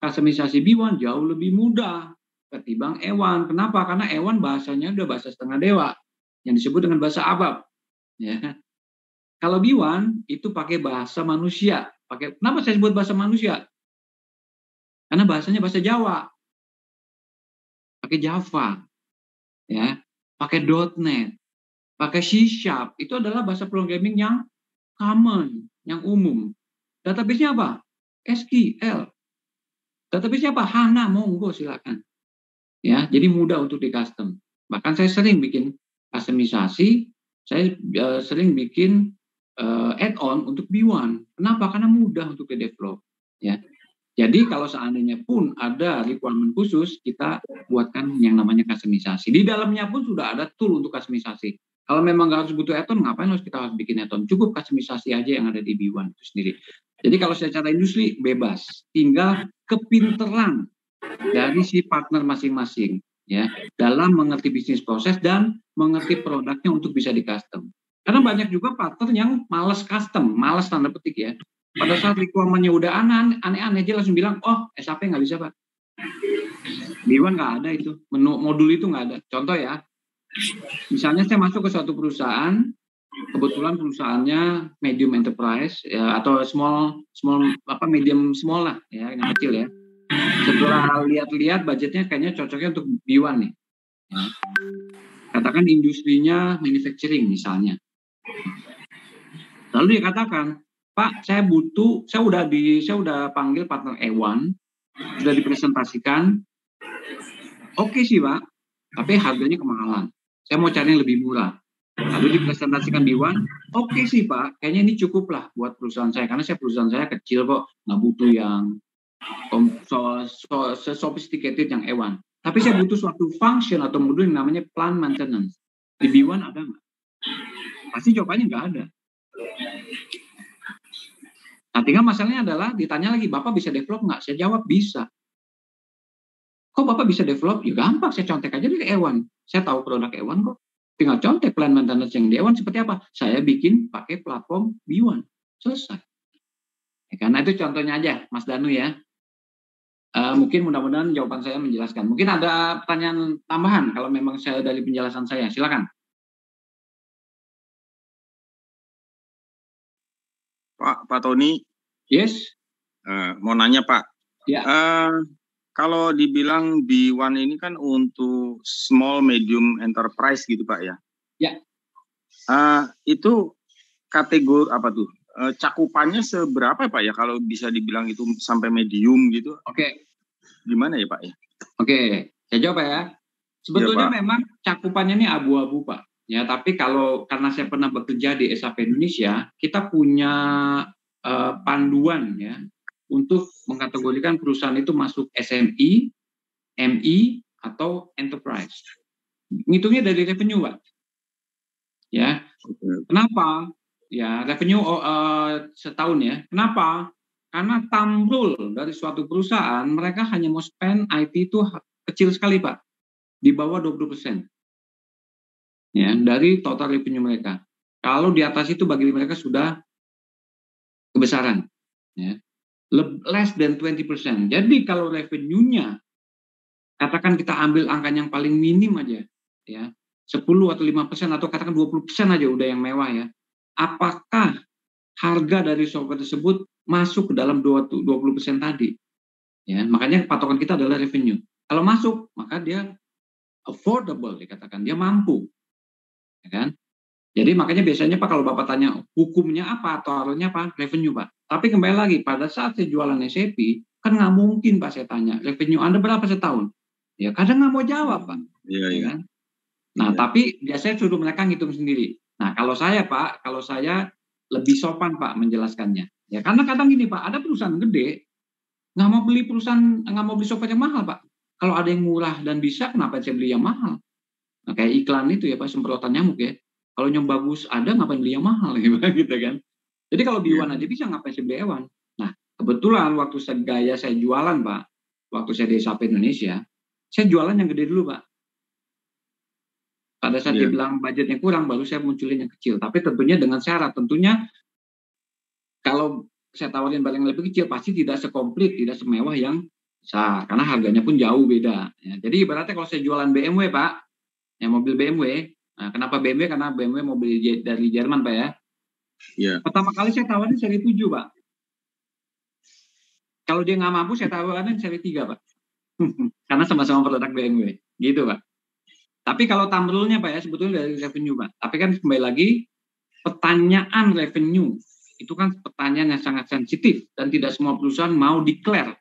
customisasi B1 jauh lebih mudah ketimbang E1. Kenapa? Karena E1 bahasanya udah bahasa setengah dewa, yang disebut dengan bahasa ABAP. Ya. Kalau B1 itu pakai bahasa manusia. Kenapa saya sebut bahasa manusia? Karena bahasanya bahasa Jawa. Pakai Java. Ya, pakai .NET, pakai C#. Itu adalah bahasa programming yang common, yang umum. Database-nya apa? SQL. Database-nya apa? HANA, monggo silakan. Ya, jadi mudah untuk di custom. Bahkan saya sering bikin customisasi, saya sering bikin add-on untuk B1. Kenapa? Karena mudah untuk di-develop. Ya. Jadi kalau seandainya pun ada requirement khusus, kita buatkan yang namanya customisasi. Di dalamnya pun sudah ada tool untuk customisasi. Kalau memang nggak harus butuh add-on, ngapain kita harus bikin add-on? Cukup customisasi aja yang ada di B1 itu sendiri. Jadi kalau secara industri bebas, tinggal kepinteran dari si partner masing-masing ya dalam mengerti bisnis proses dan mengerti produknya untuk bisa di custom. Karena banyak juga partner yang malas custom, malas tanda petik ya. Pada saat requirement-nya udah aneh-aneh aja langsung bilang, oh SAP nggak bisa Pak. B1 nggak ada itu, menu modul itu nggak ada. Contoh ya, misalnya saya masuk ke suatu perusahaan, kebetulan perusahaannya medium enterprise ya, atau medium small lah ya, yang kecil ya. Setelah lihat-lihat budgetnya kayaknya cocoknya untuk B1 nih. Ya. Katakan industrinya manufacturing misalnya. Lalu dia katakan, Pak, saya udah panggil partner E1, sudah dipresentasikan. Oke sih Pak, tapi harganya kemahalan. Saya mau cari yang lebih murah. Lalu dipresentasikan B1, oke sih Pak, kayaknya ini cukup lah buat perusahaan saya. Karena perusahaan saya kecil kok, nggak butuh yang sophisticated yang E1. Tapi saya butuh suatu function atau modul yang namanya plant maintenance. Di B1 ada nggak? Pasti jawabannya nggak ada. Nah, tinggal masalahnya adalah ditanya lagi, Bapak bisa develop nggak? Saya jawab bisa. Kok Bapak bisa develop? Ya gampang, saya contek aja di E1. Saya tahu produk E1 kok. Tinggal contek plant maintenance yang di E1 seperti apa? Saya bikin pakai platform B1. Selesai. Ya, karena itu contohnya aja, Mas Danu ya. Mungkin mudah-mudahan jawaban saya menjelaskan. Mungkin ada pertanyaan tambahan kalau memang saya dari penjelasan saya. Silakan. Pak Tony. Yes. Mau nanya Pak. Ya. Kalau dibilang B1 ini kan untuk small medium enterprise gitu Pak ya. Ya. Itu kategori apa tuh? Cakupannya seberapa Pak ya kalau bisa dibilang itu sampai medium gitu? Oke. Gimana ya Pak ya? Oke, saya jawab ya. Sebetulnya ya, memang cakupannya ini abu-abu Pak. Ya, tapi karena saya pernah bekerja di SAP Indonesia, kita punya panduan ya untuk mengkategorikan perusahaan itu masuk SME, MI atau enterprise. Ngitungnya dari revenue Pak. Ya. Kenapa? Ya, revenue setahun ya. Kenapa? Karena tambrul dari suatu perusahaan, mereka hanya mau spend IT itu kecil sekali Pak. Di bawah 20%. Ya, dari total revenue mereka. Kalau di atas itu bagi mereka sudah kebesaran. Ya. Less than 20%. Jadi kalau revenue-nya, katakan kita ambil angka yang paling minim aja. Ya, 10 atau 5% atau katakan 20% aja udah yang mewah ya. apakah harga dari software tersebut masuk ke dalam 20% tadi. Ya, makanya patokan kita adalah revenue. Kalau masuk, maka dia affordable, dikatakan dia mampu, ya kan? Jadi makanya biasanya Pak kalau Bapak tanya hukumnya apa atau aturannya apa, revenue Pak. Tapi kembali lagi pada saat saya jualan SAP kan nggak mungkin Pak saya tanya revenue Anda berapa setahun? Ya kadang nggak mau jawab Pak. Iya, Ya iya. kan? Nah Iya. tapi biasanya suruh mereka ngitung sendiri. Nah kalau saya Pak, kalau saya lebih sopan Pak menjelaskannya. Ya karena kadang gini Pak, ada perusahaan gede nggak mau beli software yang mahal Pak. Kalau ada yang murah dan bisa, kenapa saya beli yang mahal? Nah, kayak iklan itu ya Pak, semprotan nyamuk ya. Kalau yang bagus ada, ngapain beli yang mahal gitu kan? Jadi kalau Iya. B1 aja bisa, ngapain saya beli Ewan? Nah kebetulan waktu saya jualan Pak, waktu saya di SAP Indonesia, saya jualan yang gede dulu Pak. Pada saat dia Iya. bilang budgetnya kurang, baru saya munculin yang kecil. Tapi tentunya dengan syarat, tentunya kalau saya tawarin barang yang lebih kecil pasti tidak sekomplit, tidak semewah yang besar, karena harganya pun jauh beda. Ya, jadi ibaratnya kalau saya jualan BMW Pak, ya mobil BMW, nah, kenapa BMW? Karena BMW mobil dari Jerman Pak ya. Iya. Pertama kali saya tawarin seri 7 Pak. Kalau dia nggak mampu saya tawarin seri 3 Pak. Karena sama-sama produk BMW, gitu Pak. Tapi kalau tumbrelnya Pak ya sebetulnya dari revenue Pak. Tapi kan kembali lagi pertanyaan revenue itu kan pertanyaan yang sangat sensitif dan tidak semua perusahaan mau declare,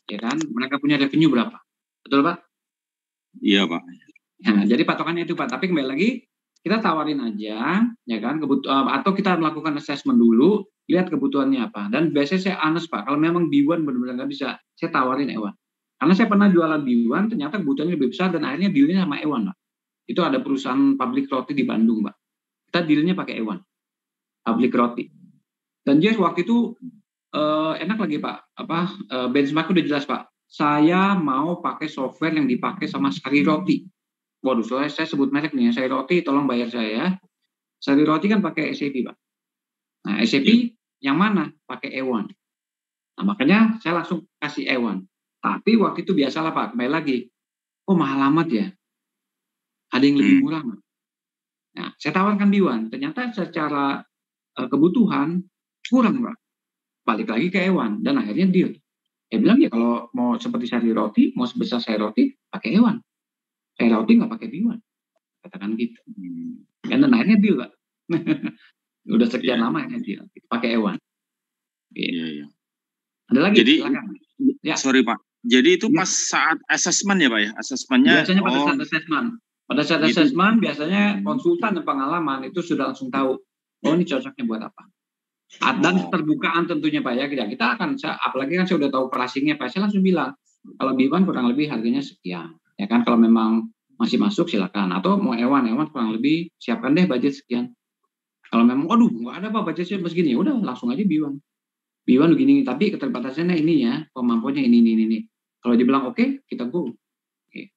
ya kan? Mereka punya revenue berapa, betul Pak? Iya Pak. Nah, jadi patokannya itu Pak. Tapi kembali lagi kita tawarin aja, ya kan? Atau kita melakukan assessment dulu, lihat kebutuhannya apa. Dan biasanya saya honest Pak. Kalau memang B1 benar-benar nggak bisa, saya tawarin Ewan. Karena saya pernah jualan B1, ternyata kebutuhannya lebih besar dan akhirnya dealnya sama Ewan Pak. Itu ada perusahaan pabrik roti di Bandung Pak. Kita dealnya pakai Ewan, pabrik roti. Dan dia waktu itu enak lagi Pak, benchmark udah jelas Pak. Saya mau pakai software yang dipakai sama Sari Roti. Waduh, saya sebut merek nih ya, Sari Roti, tolong bayar saya ya. Sari Roti kan pakai SAP Pak. Nah SAP yang mana? Pakai E1. Nah makanya saya langsung kasih E1. Tapi waktu itu biasalah Pak, kembali lagi. Oh mahal amat ya. Ada yang lebih murah nggak? Nah saya tawarkan B1. Ternyata secara kebutuhan kurang Pak. Balik lagi ke Ewan dan akhirnya deal. Dia bilang ya kalau mau seperti Sari Roti, mau sebesar Sari Roti pakai Ewan. Sari Roti nggak pakai B1. Katakan gitu. Dan akhirnya deal Pak. Udah sekian lama akhirnya deal. Pakai Ewan. Iya, iya. Ada lagi? Jadi, silakan. Ya. Sorry Pak. Jadi itu pas saat assessment ya Pak ya? Assessmentnya. Biasanya pada saat assessment. Pada saat gitu. assessment biasanya konsultan dan pengalaman itu sudah langsung tahu. Oh ini cocoknya buat apa. Dan terbukaan tentunya Pak ya, kita akan, apalagi kan saya udah tahu pricingnya Pak, saya langsung bilang kalau B1 kurang lebih harganya sekian, ya kan, kalau memang masih masuk silakan, atau mau Ewan kurang lebih siapkan deh budget sekian. Kalau memang aduh nggak ada Pak budgetnya begini, udah langsung aja B1 begini, tapi keterbatasannya ini ya, kemampuannya ini. Kalau dibilang oke, kita go. Oke.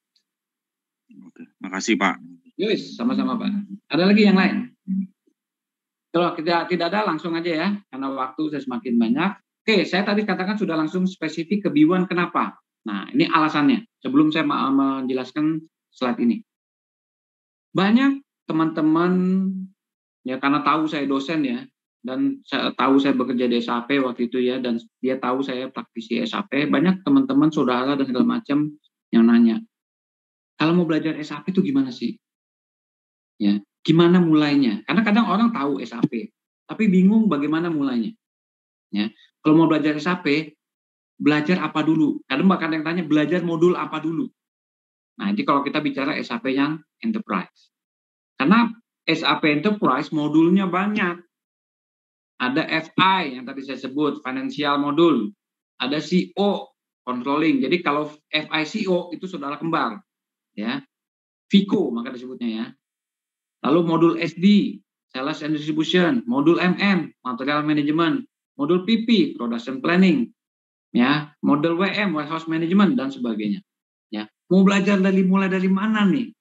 Makasih Pak. Yus, sama-sama Pak. Ada lagi yang lain? Kalau tidak ada langsung aja ya, karena waktu saya semakin banyak. Oke, saya tadi katakan sudah langsung spesifik ke B1 kenapa? Nah, ini alasannya. Sebelum saya menjelaskan slide ini. Banyak teman-teman, ya karena tahu saya dosen ya, dan saya tahu saya bekerja di SAP waktu itu ya, dan dia tahu saya praktisi SAP, banyak teman-teman, saudara, dan segala macam yang nanya, kalau mau belajar SAP itu gimana sih? Ya. Gimana mulainya? Karena kadang orang tahu SAP, tapi bingung bagaimana mulainya. Ya, kalau mau belajar SAP, belajar apa dulu? Kadang bahkan yang tanya belajar modul apa dulu. Nah, ini kalau kita bicara SAP yang enterprise. Karena SAP enterprise modulnya banyak. Ada FI yang tadi saya sebut, financial modul. Ada CO, controlling. Jadi kalau FI CO itu saudara kembar. Ya. FICO maka disebutnya ya. Lalu modul SD, Sales and Distribution, modul MM, Material Management, modul PP, Production Planning, ya, modul WM, Warehouse Management, dan sebagainya. Ya, mau belajar mulai dari mana nih?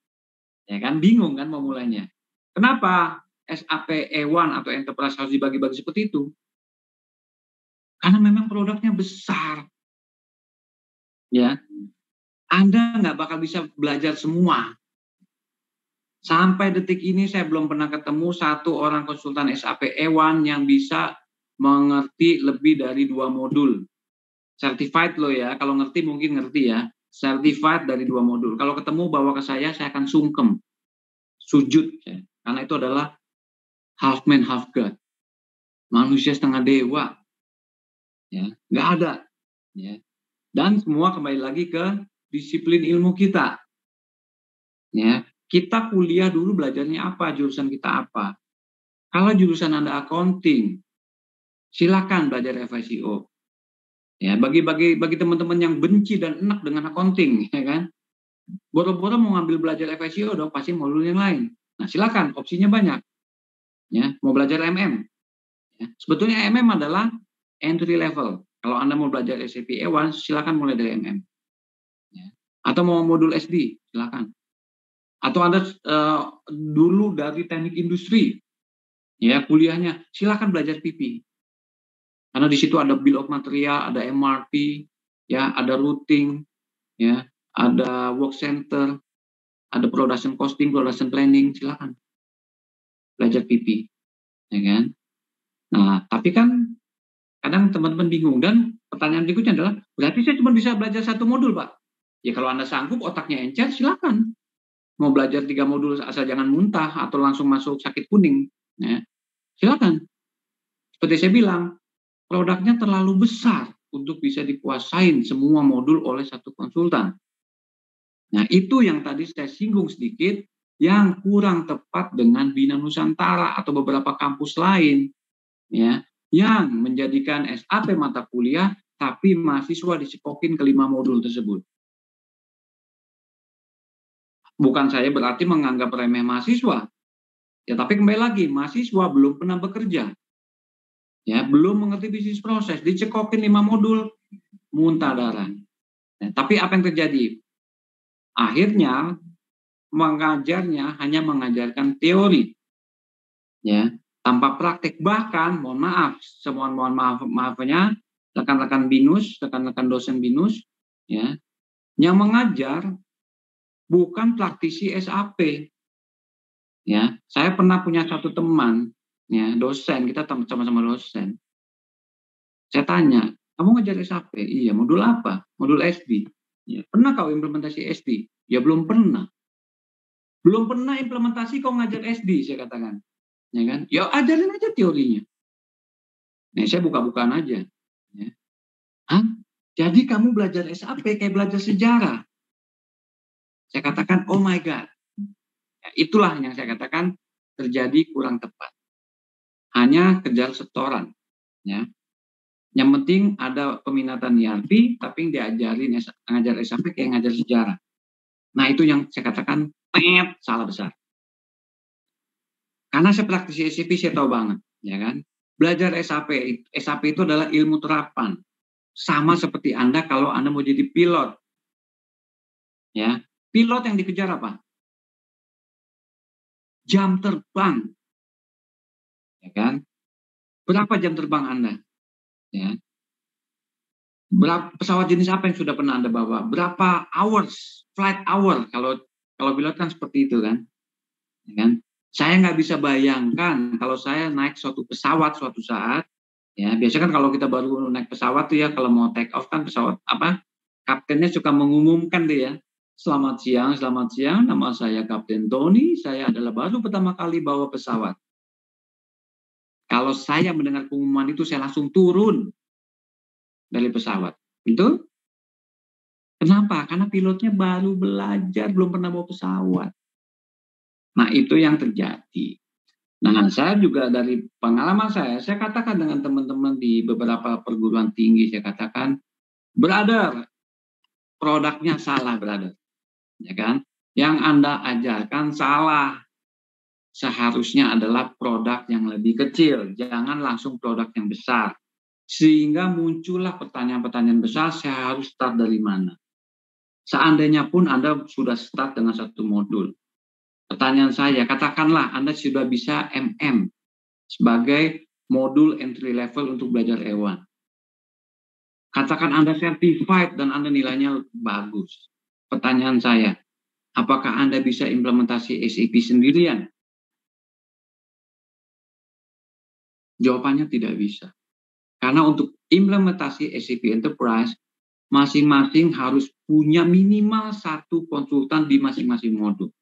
Ya kan, bingung kan mau mulainya. Kenapa SAP E1 atau Enterprise harus dibagi-bagi seperti itu? Karena memang produknya besar. Ya, Anda nggak bakal bisa belajar semua. Sampai detik ini saya belum pernah ketemu satu orang konsultan SAP E1 yang bisa mengerti lebih dari 2 modul. Certified loh ya, kalau ngerti mungkin ngerti ya. Certified dari 2 modul. Kalau ketemu bawa ke saya akan sungkem. Sujud. Ya. Karena itu adalah half man, half God. Manusia setengah dewa. Ya, nggak ada. Ya. Dan semua kembali lagi ke disiplin ilmu kita. Ya, kita kuliah dulu belajarnya apa, jurusan kita apa. Kalau jurusan Anda accounting, silakan belajar FICO. Ya, bagi teman-teman yang benci dan enak dengan accounting, ya kan? Boro-boro mau ngambil belajar FICO dong, pasti modul yang lain. Nah, silakan, opsinya banyak. Ya, mau belajar MM. Ya, sebetulnya MM adalah entry level. Kalau Anda mau belajar SAP E1, silakan mulai dari MM. Ya. Atau mau modul SD, silakan. Atau Anda dulu dari teknik industri, ya kuliahnya, silakan belajar PP. Karena di situ ada bill of material, ada MRP, ya, ada routing, ya, ada work center, ada production costing, production planning, silakan belajar PP, ya kan? Nah, tapi kan kadang teman-teman bingung, dan pertanyaan berikutnya adalah, berarti saya cuma bisa belajar 1 modul, Pak? Ya kalau Anda sanggup, otaknya encer, silakan. Mau belajar 3 modul asal jangan muntah atau langsung masuk sakit kuning, ya, silakan. Seperti saya bilang, produknya terlalu besar untuk bisa dikuasain semua modul oleh satu konsultan. Nah, itu yang tadi saya singgung sedikit, yang kurang tepat dengan Bina Nusantara atau beberapa kampus lain, ya, yang menjadikan SAP mata kuliah, tapi mahasiswa dicekokin ke 5 modul tersebut. Bukan saya berarti menganggap remeh mahasiswa. Ya, tapi kembali lagi, mahasiswa belum pernah bekerja. Ya, belum mengerti bisnis proses, dicekokin 5 modul, muntah darah. Ya, tapi apa yang terjadi? Akhirnya mengajarnya hanya mengajarkan teori. Ya, tanpa praktek. Bahkan, mohon maafnya, rekan-rekan BINUS, rekan-rekan dosen BINUS, ya, yang mengajar bukan praktisi SAP. Ya, saya pernah punya satu teman, ya, dosen, kita sama-sama dosen. Saya tanya, kamu ngajar SAP? Iya, modul apa? Modul SD. Ya, pernah kau implementasi SD? Ya, belum pernah. Belum pernah implementasi kau ngajar SD, saya katakan. Ya kan? Ya, ajarin aja teorinya. Nah, saya buka-bukaan aja. Ya. Hah? Jadi kamu belajar SAP kayak belajar sejarah? Saya katakan, oh my God. Ya, itulah yang saya katakan terjadi kurang tepat. Hanya kejar setoran. Ya. Yang penting ada peminatan ERP, tapi yang diajarin ngajar SAP kayak ngajar sejarah. Nah, itu yang saya katakan salah besar. Karena saya praktisi SAP, saya tahu banget, ya kan? Belajar SAP itu adalah ilmu terapan. Sama seperti Anda kalau Anda mau jadi pilot. Ya, pilot yang dikejar apa? Jam terbang. Ya kan? Berapa jam terbang Anda? Ya. Berapa pesawat jenis apa yang sudah pernah Anda bawa? Berapa hours, flight hour? Kalau pilot kan seperti itu kan? Ya kan? Saya nggak bisa bayangkan kalau saya naik suatu pesawat suatu saat, ya biasanya kan kalau kita baru naik pesawat tuh ya, kalau mau take off kan pesawat apa, kaptennya suka mengumumkan tuh ya, selamat siang, nama saya Kapten Tony, saya adalah baru pertama kali bawa pesawat. Kalau saya mendengar pengumuman itu, saya langsung turun dari pesawat. Itu kenapa? Karena pilotnya baru belajar, belum pernah bawa pesawat. Nah, itu yang terjadi. Nah, saya juga dari pengalaman saya katakan dengan teman-teman di beberapa perguruan tinggi, saya katakan, brother, produknya salah, brother. Ya kan? Yang Anda ajarkan salah. Seharusnya adalah produk yang lebih kecil, jangan langsung produk yang besar. Sehingga muncullah pertanyaan-pertanyaan besar, saya harus start dari mana? Seandainya pun Anda sudah start dengan satu modul. Pertanyaan saya, katakanlah Anda sudah bisa MM sebagai modul entry level untuk belajar E1. Katakan Anda certified dan Anda nilainya bagus. Pertanyaan saya, Apakah Anda bisa implementasi SAP sendirian? Jawabannya tidak bisa. Karena untuk implementasi SAP Enterprise, masing-masing harus punya minimal satu konsultan di masing-masing modul.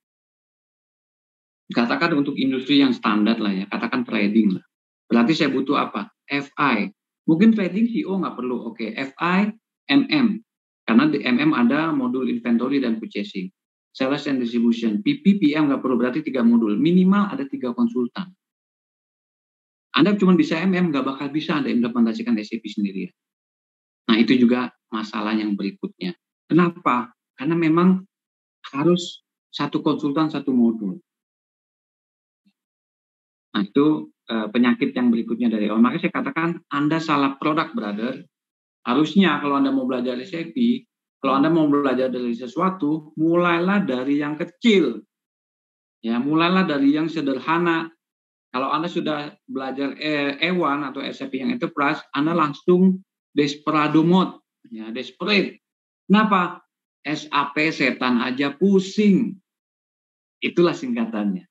Katakan untuk industri yang standar lah ya, katakan trading lah. Berarti saya butuh apa? FI. Mungkin trading CO nggak perlu. Oke, FI, MM. Karena di MM ada modul inventory dan purchasing. Sales and distribution. PP, PM nggak perlu, berarti 3 modul. Minimal ada 3 konsultan. Anda cuma bisa MM, nggak bakal bisa Anda implementasikan SAP sendiri. Nah, itu juga masalah yang berikutnya. Kenapa? Karena memang harus satu konsultan, satu modul. Nah, itu penyakit yang berikutnya dari awal. Makanya saya katakan, Anda salah produk, brother. Harusnya kalau Anda mau belajar SAP, kalau Anda mau belajar dari sesuatu, mulailah dari yang kecil. Ya, mulailah dari yang sederhana. Kalau Anda sudah belajar E1 atau SAP yang enterprise, Anda langsung desperado mode, ya, desperate. Kenapa? SAP setan aja pusing. Itulah singkatannya.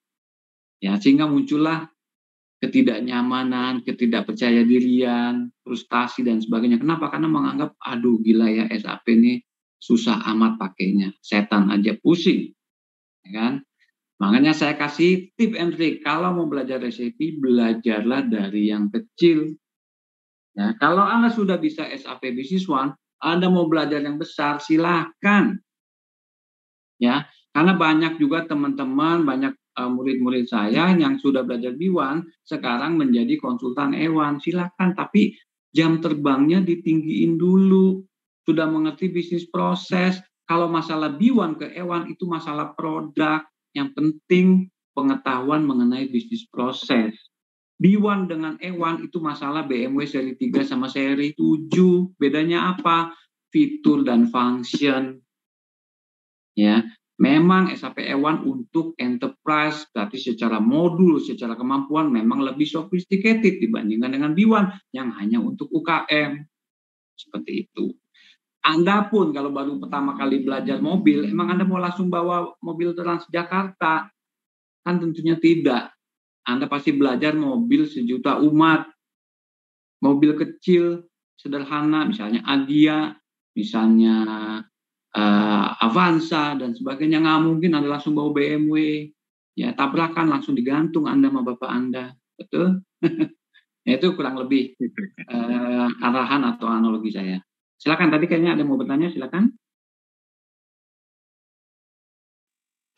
Ya, sehingga muncullah ketidaknyamanan, ketidakpercayadirian, frustasi dan sebagainya. Kenapa? Karena menganggap, aduh gila ya SAP ini susah amat pakainya. Setan aja pusing. Ya kan? Makanya saya kasih tip and trick. Kalau mau belajar SAP, belajarlah dari yang kecil. Ya, kalau Anda sudah bisa SAP Business One, Anda mau belajar yang besar, silakan. Ya, karena banyak juga teman-teman, banyak murid-murid saya yang sudah belajar B1 sekarang menjadi konsultan E1. Silakan, tapi jam terbangnya ditinggiin dulu. Sudah mengerti bisnis proses. Kalau masalah B1 ke E1 itu masalah produk. Yang penting pengetahuan mengenai bisnis proses. B1 dengan E1 itu masalah BMW seri 3 sama seri 7. Bedanya apa? Fitur dan function. Ya, memang SAP E1 untuk enterprise, berarti secara modul, secara kemampuan memang lebih sophisticated dibandingkan dengan B1 yang hanya untuk UKM. Seperti itu. Anda pun kalau baru pertama kali belajar mobil, emang Anda mau langsung bawa mobil Transjakarta? Kan tentunya tidak. Anda pasti belajar mobil sejuta umat. Mobil kecil, sederhana, misalnya Agia, misalnya Avanza, dan sebagainya. Nggak mungkin Anda langsung bawa BMW. Ya, tabrakan langsung digantung Anda sama bapak Anda. Betul? Ya, itu kurang lebih arahan atau analogi saya. Silakan, tadi kayaknya ada mau bertanya, silakan.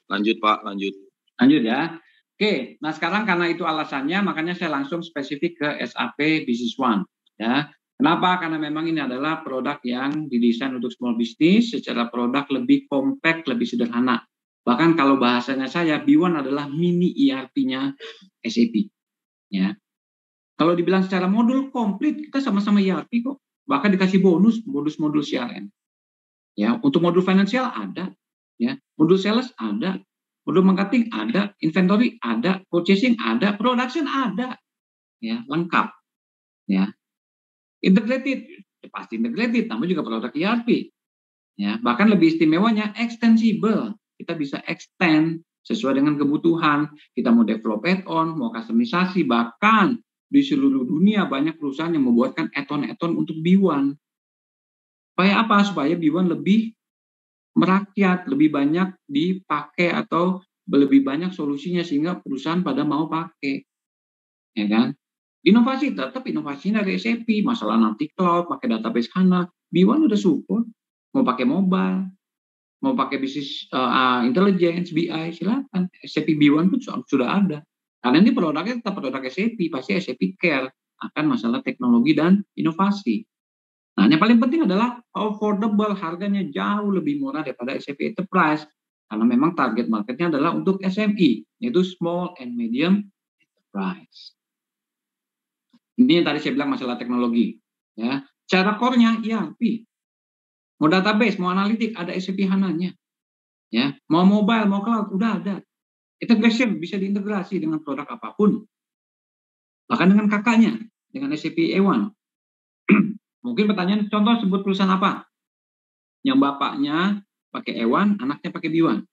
Lanjut Pak, lanjut. Lanjut ya. Oke, nah sekarang karena itu alasannya, makanya saya langsung spesifik ke SAP Business One. Ya, kenapa? Karena memang ini adalah produk yang didesain untuk small business, secara produk lebih compact, lebih sederhana. Bahkan kalau bahasanya saya, B1 adalah mini ERP-nya SAP. Ya, kalau dibilang secara modul komplit, kita sama-sama ERP kok. Bahkan dikasih bonus modul CRM. Ya, untuk modul finansial ada, ya, modul sales ada, modul marketing ada, inventory ada, purchasing ada, production ada, ya, lengkap, ya. Integrated, ya pasti integrated, namanya juga produk ERP, ya. Bahkan lebih istimewanya extensible, kita bisa extend sesuai dengan kebutuhan. Kita mau develop add-on, mau customisasi, bahkan di seluruh dunia banyak perusahaan yang membuatkan add-on untuk B1. Supaya apa? Supaya B1 lebih merakyat, lebih banyak dipakai atau lebih banyak solusinya sehingga perusahaan pada mau pakai. Ya kan? Inovasi, tetap inovasinya dari SAP, masalah nanti cloud, pakai database HANA, B1 udah support. Mau pakai mobile, mau pakai bisnis intelligence, BI, silakan. SAP B1 pun sudah ada. Karena ini produknya tetap produk SAP, pasti SAP care akan masalah teknologi dan inovasi. Nah, yang paling penting adalah affordable, harganya jauh lebih murah daripada SAP Enterprise. Karena memang target marketnya adalah untuk SME, yaitu Small and Medium Enterprise. Ini yang tadi saya bilang masalah teknologi. Ya, cara core-nya ERP. Mau database, mau analitik, ada SAP HANA-nya. Ya, mau mobile, mau cloud, udah ada. Integration bisa diintegrasi dengan produk apapun. Bahkan dengan kakaknya, dengan SAP E1. Mungkin pertanyaan, contoh sebut perusahaan apa? Yang bapaknya pakai E1, anaknya pakai B1.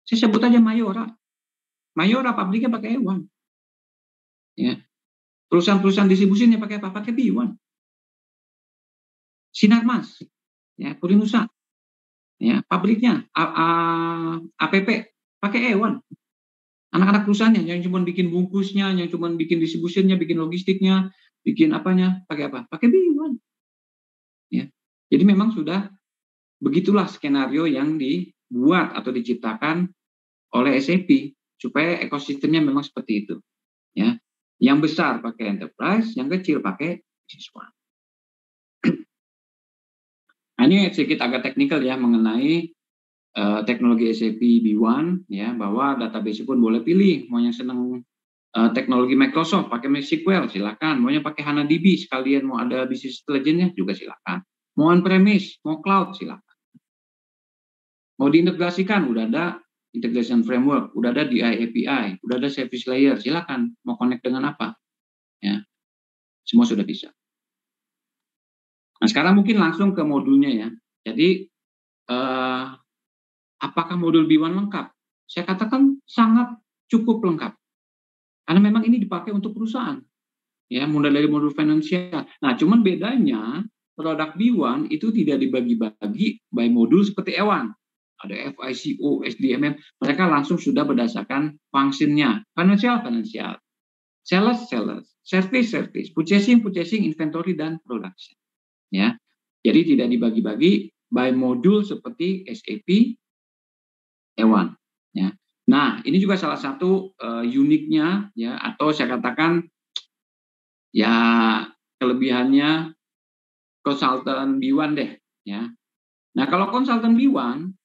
Saya sebut aja Mayora. Mayora pabriknya pakai E1. Ya. Perusahaan-perusahaan distribusinya pakai apa? Pakai B1. Sinarmas, ya, Purinusa, ya, pabriknya APP pakai E1. Anak-anak perusahaannya yang cuma bikin bungkusnya, yang cuma bikin distribusinya, bikin logistiknya, bikin apanya, pakai apa? Pakai B1. Ya. Jadi memang sudah begitulah skenario yang dibuat atau diciptakan oleh SAP supaya ekosistemnya memang seperti itu. Ya. Yang besar pakai enterprise, yang kecil pakai business one. Nah, ini sedikit agak teknikal ya mengenai teknologi SAP B1 ya, bahwa database pun boleh pilih mau yang senang teknologi Microsoft pakai MySQL silakan, maunya pakai HANA-DB sekalian mau ada business intelligence-nya juga silakan, mau on-premise, mau cloud silakan, mau diintegrasikan udah ada integration framework, udah ada DI API, udah ada service layer, silakan mau connect dengan apa ya, semua sudah bisa. Nah sekarang mungkin langsung ke modulnya ya. Jadi apakah modul B1 lengkap? Saya katakan sangat cukup lengkap. Karena memang ini dipakai untuk perusahaan. Ya, mulai dari modul finansial. Nah, cuman bedanya produk B1 itu tidak dibagi-bagi by modul seperti E1. Ada FICO, SDMM, mereka langsung sudah berdasarkan fungsinya. Financial, sales, service, purchasing, inventory, dan production. Ya, jadi tidak dibagi-bagi by modul seperti SAP E1. Ya. Nah, ini juga salah satu uniknya ya, atau saya katakan ya kelebihannya konsultan B1 deh. Ya. Nah, kalau konsultan B1,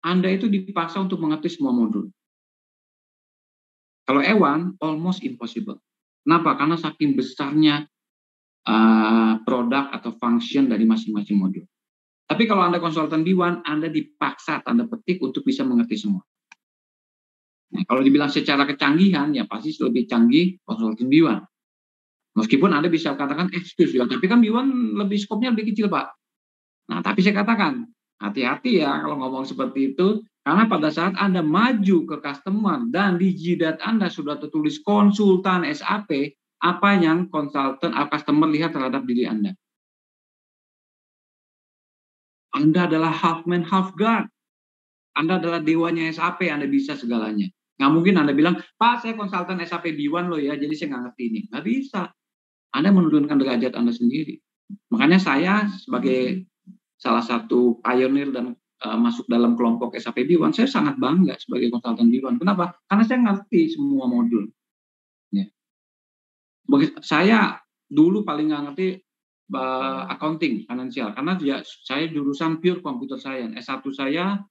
Anda itu dipaksa untuk mengerti semua modul. Kalau E1, almost impossible. Kenapa? Karena saking besarnya produk atau function dari masing-masing modul. Tapi kalau Anda konsultan B1, Anda dipaksa tanda petik untuk bisa mengerti semua. Nah, kalau dibilang secara kecanggihan, ya pasti lebih canggih konsultan B1. Meskipun Anda bisa katakan, tapi kan B1 lebih skopnya lebih kecil, Pak. Nah, tapi saya katakan, hati-hati ya kalau ngomong seperti itu, karena pada saat Anda maju ke customer dan di jidat Anda sudah tertulis konsultan SAP, apa yang konsultan atau customer lihat terhadap diri Anda? Anda adalah half man, half god. Anda adalah dewanya SAP, Anda bisa segalanya. Nggak mungkin Anda bilang, Pak, saya konsultan SAP B1 loh ya, jadi saya nggak ngerti ini. Nggak bisa. Anda menurunkan derajat Anda sendiri. Makanya saya sebagai salah satu pionir dan masuk dalam kelompok SAP B1, saya sangat bangga sebagai konsultan B1. Kenapa? Karena saya ngerti semua modul. Ya. Saya dulu paling nggak ngerti accounting, finansial, karena saya jurusan pure computer science. S1 saya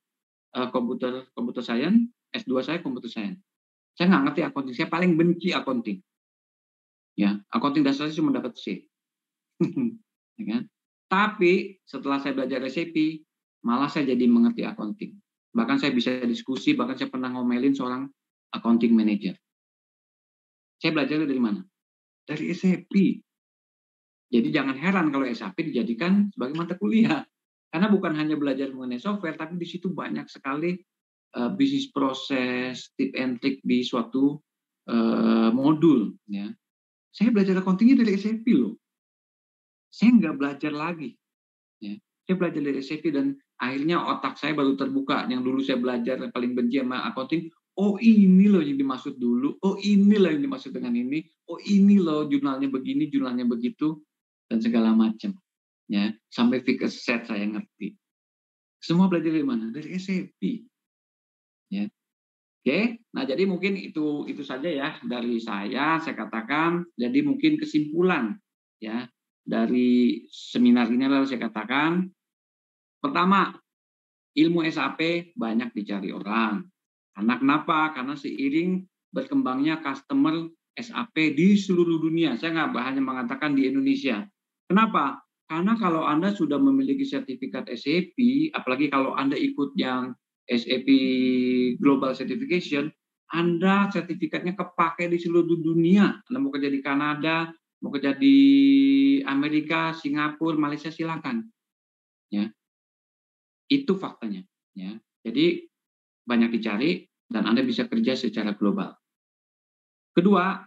computer science, S2 saya computer science. Saya nggak ngerti accounting, saya paling benci accounting. Ya, accounting dasarnya cuma dapat C. Ya kan? Tapi setelah saya belajar SAP, malah saya jadi mengerti accounting. Bahkan saya bisa diskusi, bahkan saya pernah ngomelin seorang accounting manager. Saya belajar dari mana? Dari SAP. Jadi jangan heran kalau SAP dijadikan sebagai mata kuliah. Karena bukan hanya belajar mengenai software, tapi di situ banyak sekali bisnis proses, tip and trick di suatu modul. Ya. Saya belajar accounting-nya dari SAP loh. Saya nggak belajar lagi. Ya. Saya belajar dari SAP dan akhirnya otak saya baru terbuka. Yang dulu saya belajar yang paling benci sama accounting, oh ini loh yang dimaksud dulu, oh ini loh yang dimaksud dengan ini, oh ini loh jurnalnya begini, jurnalnya begitu, dan segala macam. Ya, sampai figure set saya ngerti. Semua belajar dari mana? Dari SAP. Ya. Oke, nah jadi mungkin itu saja ya dari saya katakan. Jadi mungkin kesimpulan ya dari seminar ini adalah saya katakan, pertama, ilmu SAP banyak dicari orang. Karena kenapa? Karena seiring berkembangnya customer SAP di seluruh dunia. Saya nggak hanya mengatakan di Indonesia. Kenapa? Karena kalau Anda sudah memiliki sertifikat SAP, apalagi kalau Anda ikut yang SAP Global Certification, Anda sertifikatnya kepake di seluruh dunia. Anda mau kerja di Kanada, mau kerja di Amerika, Singapura, Malaysia, silakan. Ya, itu faktanya. Ya, jadi banyak dicari, dan Anda bisa kerja secara global. Kedua,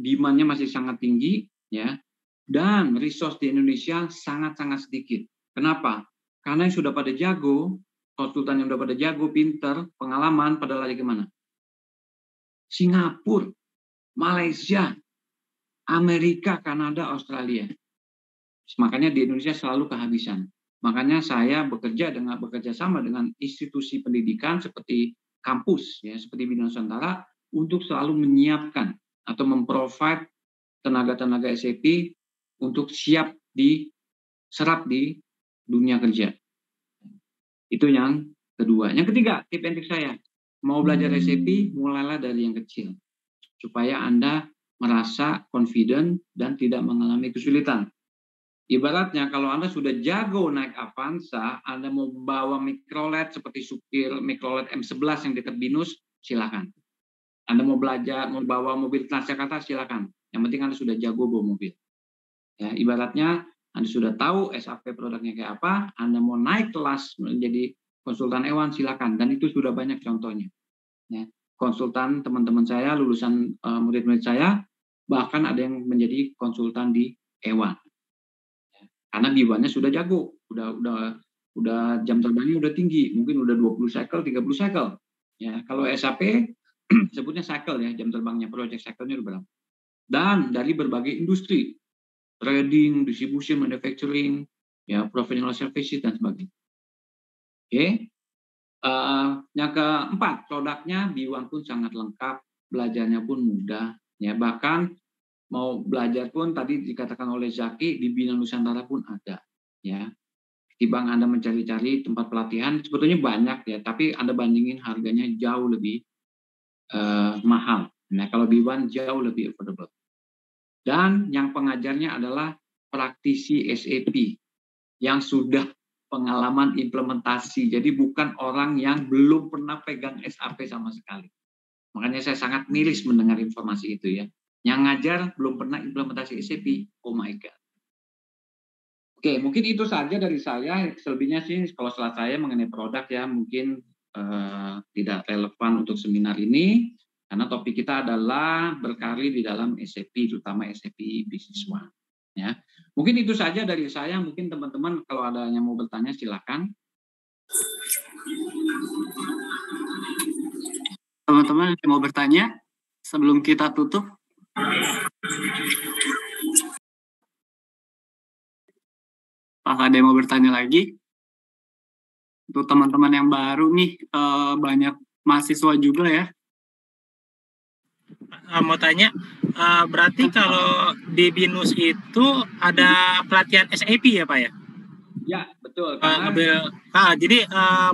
demand-nya masih sangat tinggi, ya, dan resource di Indonesia sangat-sangat sedikit. Kenapa? Karena yang sudah pada jago, konsultan yang sudah pada jago, pinter, pengalaman, pada lari kemana? Singapura, Malaysia, Amerika, Kanada, Australia. Makanya di Indonesia selalu kehabisan. Makanya saya bekerja sama dengan institusi pendidikan seperti kampus, ya, seperti Bina Nusantara, untuk selalu menyiapkan atau memprovide tenaga-tenaga SAP untuk siap diserap di dunia kerja. Itu yang kedua. Yang ketiga, tip and trick saya. Mau belajar SAP, mulailah dari yang kecil. Supaya Anda merasa confident dan tidak mengalami kesulitan. Ibaratnya kalau Anda sudah jago naik Avanza, Anda mau bawa mikrolet seperti supir mikrolet M11 yang dekat BINUS, silakan. Anda mau bawa mobil Transjakarta, silakan. Yang penting Anda sudah jago bawa mobil. Ya, ibaratnya Anda sudah tahu SAP produknya kayak apa, Anda mau naik kelas menjadi konsultan Ewan, silakan. Dan itu sudah banyak contohnya. Ya, konsultan teman-teman saya, lulusan murid-murid saya, bahkan ada yang menjadi konsultan di Ewan. Karena B1-nya sudah jago, udah jam terbangnya udah tinggi, mungkin udah 20 cycle, 30 cycle. Ya, kalau SAP sebutnya cycle ya, jam terbangnya, project cycle-nya udah berapa. Dan dari berbagai industri, trading, distribution, manufacturing, ya, professional services dan sebagainya. Oke. Yang keempat, produknya B1 pun sangat lengkap, belajarnya pun mudah, ya, bahkan mau belajar pun tadi dikatakan oleh Zaki di Bina Nusantara pun ada, ya. Ketimbang Anda mencari-cari tempat pelatihan sebetulnya banyak ya, tapi Anda bandingin harganya jauh lebih mahal. Nah, kalau B1 jauh lebih affordable. Dan yang pengajarnya adalah praktisi SAP yang sudah pengalaman implementasi. Jadi bukan orang yang belum pernah pegang SAP sama sekali. Makanya saya sangat miris mendengar informasi itu ya. Yang ngajar belum pernah implementasi SAP, oh my God. Oke, mungkin itu saja dari saya. Selebihnya sih, kalau salah saya mengenai produk ya, mungkin tidak relevan untuk seminar ini, karena topik kita adalah berkarir di dalam SAP, terutama SAP Business One. Ya, mungkin itu saja dari saya. Mungkin teman-teman kalau ada yang mau bertanya, silakan. Teman-teman yang mau bertanya sebelum kita tutup. Apakah ada yang mau bertanya lagi? Untuk teman-teman yang baru nih, banyak mahasiswa juga ya. Mau tanya, berarti kalau di BINUS itu ada pelatihan SAP ya Pak ya? Ya, betul. Jadi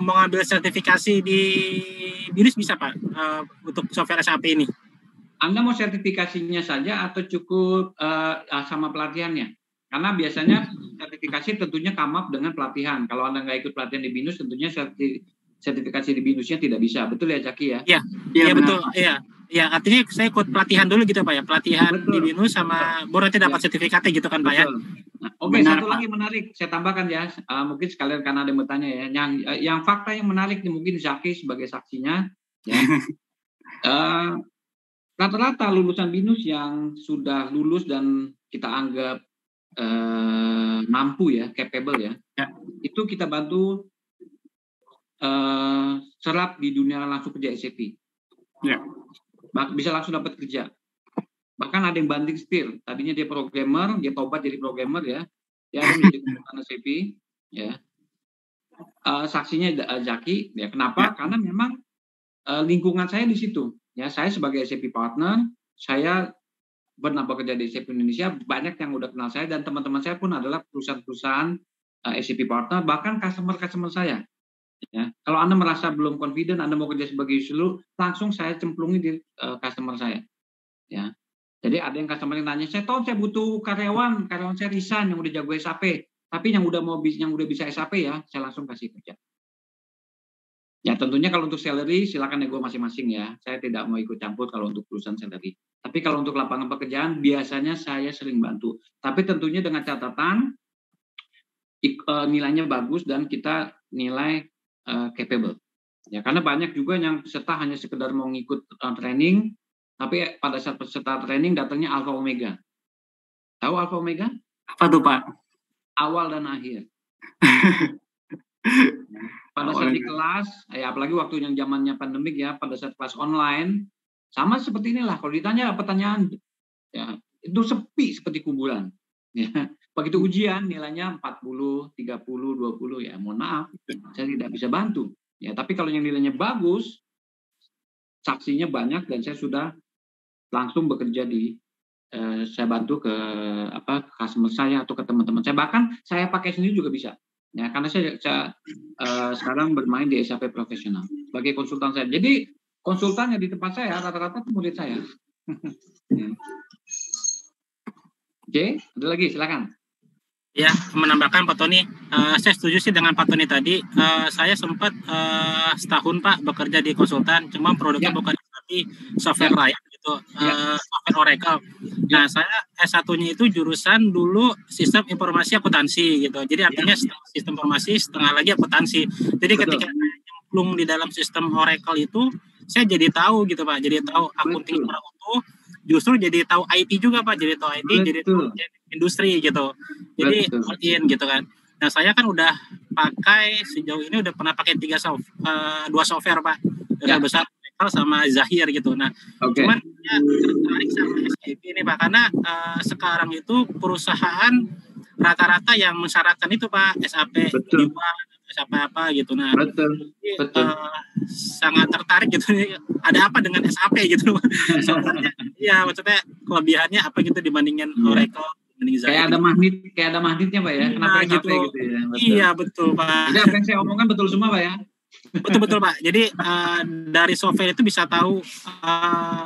mau ngambil sertifikasi di BINUS bisa Pak untuk software SAP ini? Anda mau sertifikasinya saja atau cukup sama pelatihannya? Karena biasanya sertifikasi tentunya come up dengan pelatihan. Kalau Anda nggak ikut pelatihan di BINUS, tentunya sertifikasi di BINUS-nya tidak bisa. Betul ya, Jaki ya? Iya betul. Iya, artinya saya ikut pelatihan dulu gitu Pak ya. Pelatihan betul, di BINUS sama baru nanti dapat sertifikatnya gitu kan Pak ya? Nah, oke, satu lagi menarik. Saya tambahkan ya. Mungkin sekalian karena ada yang bertanya ya. Yang fakta yang menarik nih, mungkin Zaki sebagai saksinya. Ya. Rata-rata lulusan BINUS yang sudah lulus dan kita anggap mampu ya, capable ya, itu kita bantu serap di dunia langsung kerja SAP. Ya. Bisa langsung dapat kerja. Bahkan ada yang banting setir. Tadinya dia programmer, dia tobat jadi programmer ya. Dia ada menjadi konsultan SAP. Ya. Saksinya Zaki. Ya. Kenapa? Karena memang lingkungan saya di situ. Ya, saya sebagai SAP partner, saya pernah bekerja di SAP Indonesia, banyak yang udah kenal saya dan teman-teman saya pun adalah perusahaan-perusahaan SAP partner, bahkan customer saya. Ya, kalau Anda merasa belum confident, Anda mau kerja sebagai user, langsung saya cemplungi di customer saya. Ya, jadi ada yang customer yang nanya, saya tahu saya butuh karyawan saya resign yang udah jago SAP, tapi yang udah bisa SAP ya, saya langsung kasih kerja. Ya tentunya kalau untuk salary silakan nego masing-masing ya. Saya tidak mau ikut campur kalau untuk perusahaan salary. Tapi kalau untuk lapangan pekerjaan biasanya saya sering bantu. Tapi tentunya dengan catatan nilainya bagus dan kita nilai capable. Ya, karena banyak juga yang peserta hanya sekedar mau ngikut training, tapi pada saat peserta training datangnya Alpha Omega. Tahu Alpha Omega? Apa tuh Pak? Awal dan akhir. Pada saat di kelas, ya apalagi waktu yang zamannya pandemik ya, pada saat kelas online, sama seperti inilah. Kalau ditanya pertanyaan, ya itu sepi seperti kuburan. Ya, begitu ujian nilainya 40, 30, 20, ya mohon maaf, saya tidak bisa bantu. Ya, tapi kalau yang nilainya bagus, saksinya banyak dan saya sudah langsung bekerja di saya bantu ke customer saya atau ke teman-teman saya, bahkan saya pakai sendiri juga bisa. Ya, karena saya sekarang bermain di SAP profesional sebagai konsultan saya. Jadi konsultannya di tempat saya rata-rata murid saya. Oke, ada lagi silakan. Ya, menambahkan Pak Tony, saya setuju sih dengan Pak Tony tadi. Saya sempat setahun Pak bekerja di konsultan, cuma produknya bukan tapi software layak gitu, software Oracle. Nah, saya S1-nya itu jurusan dulu sistem informasi akuntansi gitu. Jadi artinya sistem informasi, setengah lagi akuntansi. Jadi ketika nyemplung di dalam sistem Oracle itu, saya jadi tahu gitu Pak, jadi tahu akunting secara utuh. Justru jadi tahu IT juga Pak, jadi tahu IT, jadi tahu industri gitu. Jadi all-in gitu kan. Nah, saya kan udah pakai sejauh ini udah pernah pakai 2 software Pak. Yang besar sama Zahir gitu. Nah, cuman ya tertarik sama SAP ini Pak, karena sekarang itu perusahaan rata-rata yang mensyaratkan itu Pak, SAP SAP apa gitu. Nah, sangat tertarik gitu. Ada apa dengan SAP gitu? Iya, maksudnya kelebihannya apa gitu dibandingin Oracle? Kayak ada magnetnya Pak ya. Kenapa SAP gitu ya? Iya, betul Pak. Jadi apa yang saya omongkan betul semua Pak ya? Betul Pak. Jadi dari software itu bisa tahu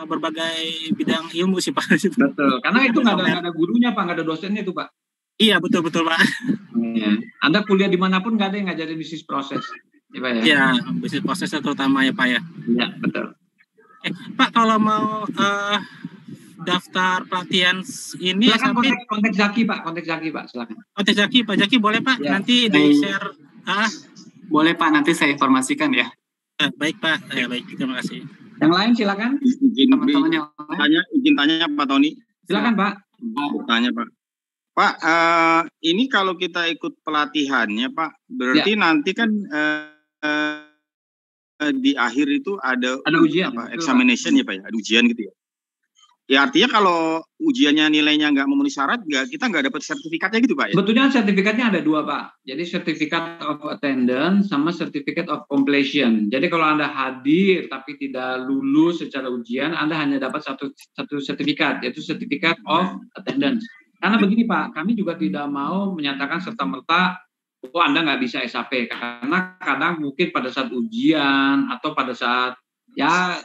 berbagai bidang ilmu sih Pak. Betul. Karena itu nggak ada gurunya Pak, nggak ada dosennya itu Pak. Iya, betul Pak. Ya. Anda kuliah dimanapun nggak ada yang ngajarin bisnis proses, ya Pak ya. Iya, bisnis prosesnya terutama ya Pak ya. Iya, betul. Pak, kalau mau daftar pelatihan ini silakan kontak Zaki Pak, silakan. Kontak Zaki, Pak Zaki boleh Pak, ya. Nanti di share. Boleh Pak, nanti saya informasikan ya. Baik Pak, baik, terima kasih. Yang lain silakan. Teman-teman yang izin tanya Pak Tony. Silakan Pak. Tanya Pak. Pak, ini kalau kita ikut pelatihannya Pak, berarti nanti kan di akhir itu ada ujian, examination ya Pak ya, ada ujian gitu ya. Ya artinya kalau ujiannya nilainya nggak memenuhi syarat, kita nggak dapat sertifikatnya gitu Pak ya? Sebetulnya sertifikatnya ada 2 Pak. Jadi Certificate of Attendance sama Certificate of Completion. Jadi kalau Anda hadir tapi tidak lulus secara ujian, Anda hanya dapat satu sertifikat, yaitu Certificate of Attendance. Karena begini Pak, kami juga tidak mau menyatakan serta-merta Anda nggak bisa SAP. Karena kadang mungkin pada saat ujian atau pada saat ya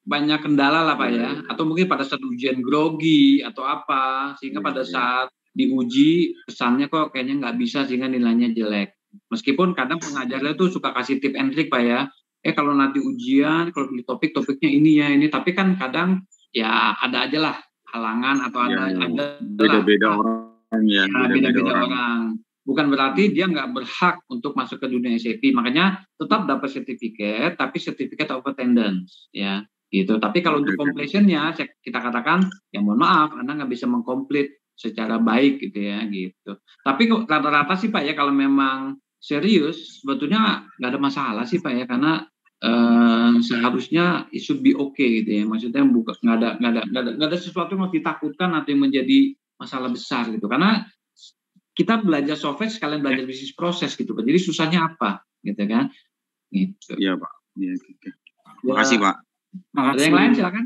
banyak kendala lah Pak ya, atau mungkin pada saat ujian grogi atau apa, sehingga pada saat diuji pesannya kok kayaknya nggak bisa sehingga nilainya jelek. Meskipun kadang pengajarnya tuh suka kasih tip and trick Pak ya, kalau nanti ujian kalau di topiknya ini ya ini, tapi kan kadang ya ada aja lah halangan atau ada beda-beda orang ya, beda-beda orang. Bukan berarti dia nggak berhak untuk masuk ke dunia SAP. Makanya tetap dapat sertifikat, tapi Certificate of Attendance, ya gitu. Tapi kalau untuk completion-nya, kita katakan, ya mohon maaf, Anda nggak bisa mengkomplit secara baik gitu ya, gitu. Tapi rata-rata sih Pak ya, kalau memang serius, sebetulnya nggak ada masalah sih Pak ya, karena seharusnya it should be okay gitu ya. Maksudnya nggak ada sesuatu yang harus ditakutkan atau yang menjadi masalah besar gitu. Karena kita belajar software sekalian belajar bisnis proses gitu Pak. Jadi susahnya apa gitu kan? Gitu. Iya Pak. Ya, terima kasih Pak. Ada yang lain silakan.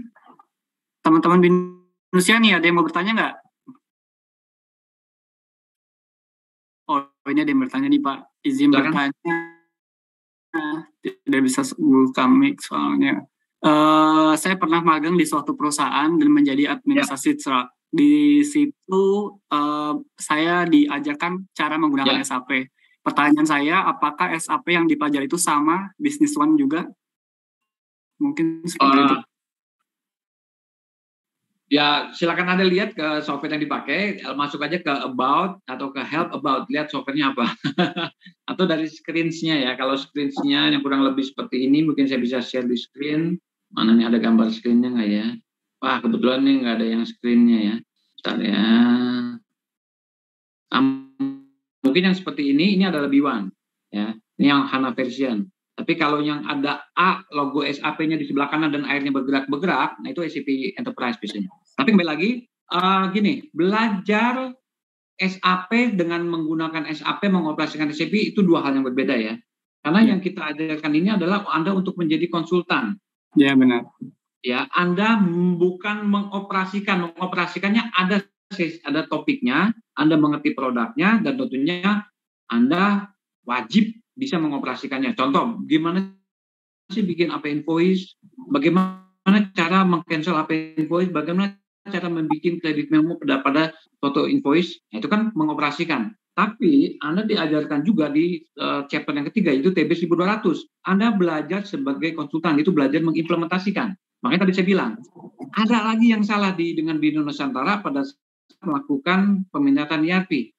Teman-teman Binusia nih, ada yang mau bertanya nggak? Oh, ini ada yang bertanya nih Pak. Izin silakan. Bertanya. Tidak bisa buka mic soalnya. Saya pernah magang di suatu perusahaan dan menjadi administrasi truck. Di situ saya diajarkan cara menggunakan SAP. Pertanyaan saya, apakah SAP yang dipelajari itu sama Business One juga? Mungkin seperti itu. Ya, silakan Anda lihat ke software yang dipakai, masuk aja ke about atau ke help about, lihat softwarenya apa. Atau dari screens-nya ya, kalau screens-nya yang kurang lebih seperti ini, mungkin saya bisa share di screen. Mana nih, ada gambar screen-nya nggak ya? Wah, kebetulan nih nggak ada yang screen-nya ya. Bentar ya. Mungkin yang seperti ini adalah B1. Ya, ini yang HANA version. Tapi kalau yang ada A, logo SAP-nya di sebelah kanan dan airnya bergerak-bergerak, nah itu SAP Enterprise biasanya. Tapi kembali lagi, gini, belajar SAP dengan menggunakan SAP, mengoperasikan SAP itu dua hal yang berbeda ya. Karena yang kita ajarkan ini adalah Anda untuk menjadi konsultan. Ya, benar. Ya, Anda bukan mengoperasikan. Mengoperasikannya ada topiknya, Anda mengerti produknya, dan tentunya Anda wajib bisa mengoperasikannya. Contoh, gimana sih bikin AP invoice, bagaimana cara meng-cancel AP invoice, bagaimana cara membuat kredit memo pada foto invoice, itu kan mengoperasikan. Tapi Anda diajarkan juga di chapter yang ketiga, itu TB 1200. Anda belajar sebagai konsultan, itu belajar mengimplementasikan. Makanya tadi saya bilang, ada lagi yang salah dengan Bino Nusantara pada saat melakukan pemindahan ERP.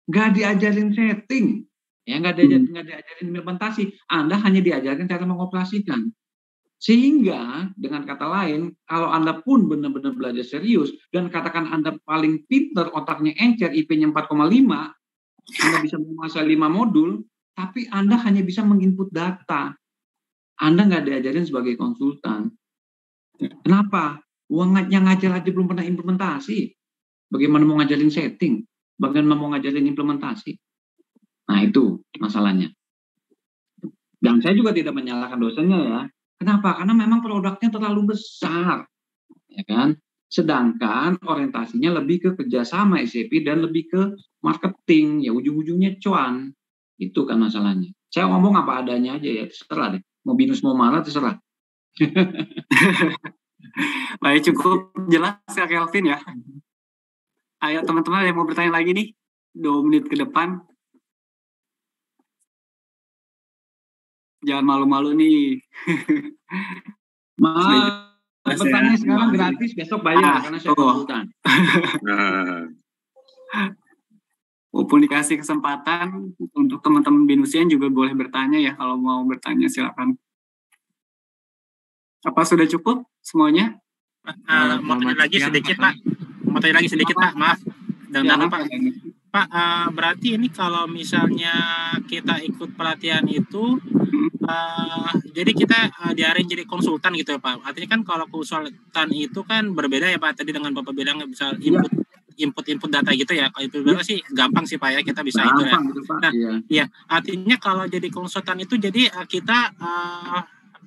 Nggak diajarin setting. Ya, nggak diajarin implementasi. Anda hanya diajarkan cara mengoperasikan. Sehingga dengan kata lain, kalau Anda pun benar-benar belajar serius dan katakan Anda paling pinter, otaknya encer, IP-nya 4,5, Anda bisa menguasai 5 modul, tapi Anda hanya bisa menginput data. Anda nggak diajarin sebagai konsultan. Kenapa? Yang ngajar aja belum pernah implementasi. Bagaimana mau ngajarin setting? Bagaimana mau ngajarin implementasi? Nah, itu masalahnya. Dan saya juga tidak menyalahkan dosennya ya. Kenapa? Karena memang produknya terlalu besar. Ya kan? Sedangkan orientasinya lebih ke kerjasama SAP dan lebih ke marketing. Ya ujung-ujungnya cuan. Itu kan masalahnya. Saya ngomong apa adanya aja ya. Terserah deh. Mau binus mau marah terserah. Baik, cukup jelas ya Kelvin ya. Ayo teman-teman yang mau bertanya lagi nih. 2 menit ke depan. Jangan malu-malu nih. Bertanya sekarang gratis, besok bayar karena saya konsultan. Walaupun dikasih kesempatan untuk teman-teman Binusian juga boleh bertanya ya, kalau mau bertanya silakan. Apa sudah cukup semuanya? Mau tanya lagi sedikit Pak. Maaf. Dan Ya, Pak. Pak, berarti ini kalau misalnya kita ikut pelatihan itu, jadi kita diarahin jadi konsultan gitu ya Pak. Artinya kan kalau konsultan itu kan berbeda ya Pak. Tadi dengan Bapak bilang bisa input data gitu ya. Kalau itu sih gampang sih Pak ya, kita bisa itu ya. Nah, ya artinya kalau jadi konsultan itu jadi kita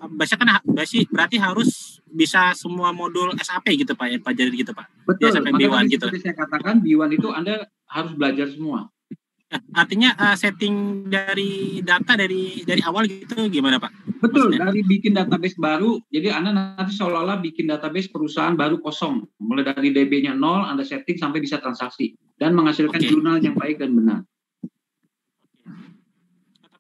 biasanya kan berarti harus bisa semua modul SAP gitu Pak ya, jadi gitu Pak. Betul. Ya, makanya gitu. Seperti saya katakan B1 itu Anda harus belajar semua. Artinya setting dari data dari awal gitu gimana Pak? Betul, maksudnya? Dari bikin database baru, jadi Anda nanti seolah-olah bikin database perusahaan baru kosong. Mulai dari DB-nya 0, Anda setting sampai bisa transaksi. Dan menghasilkan jurnal yang baik dan benar.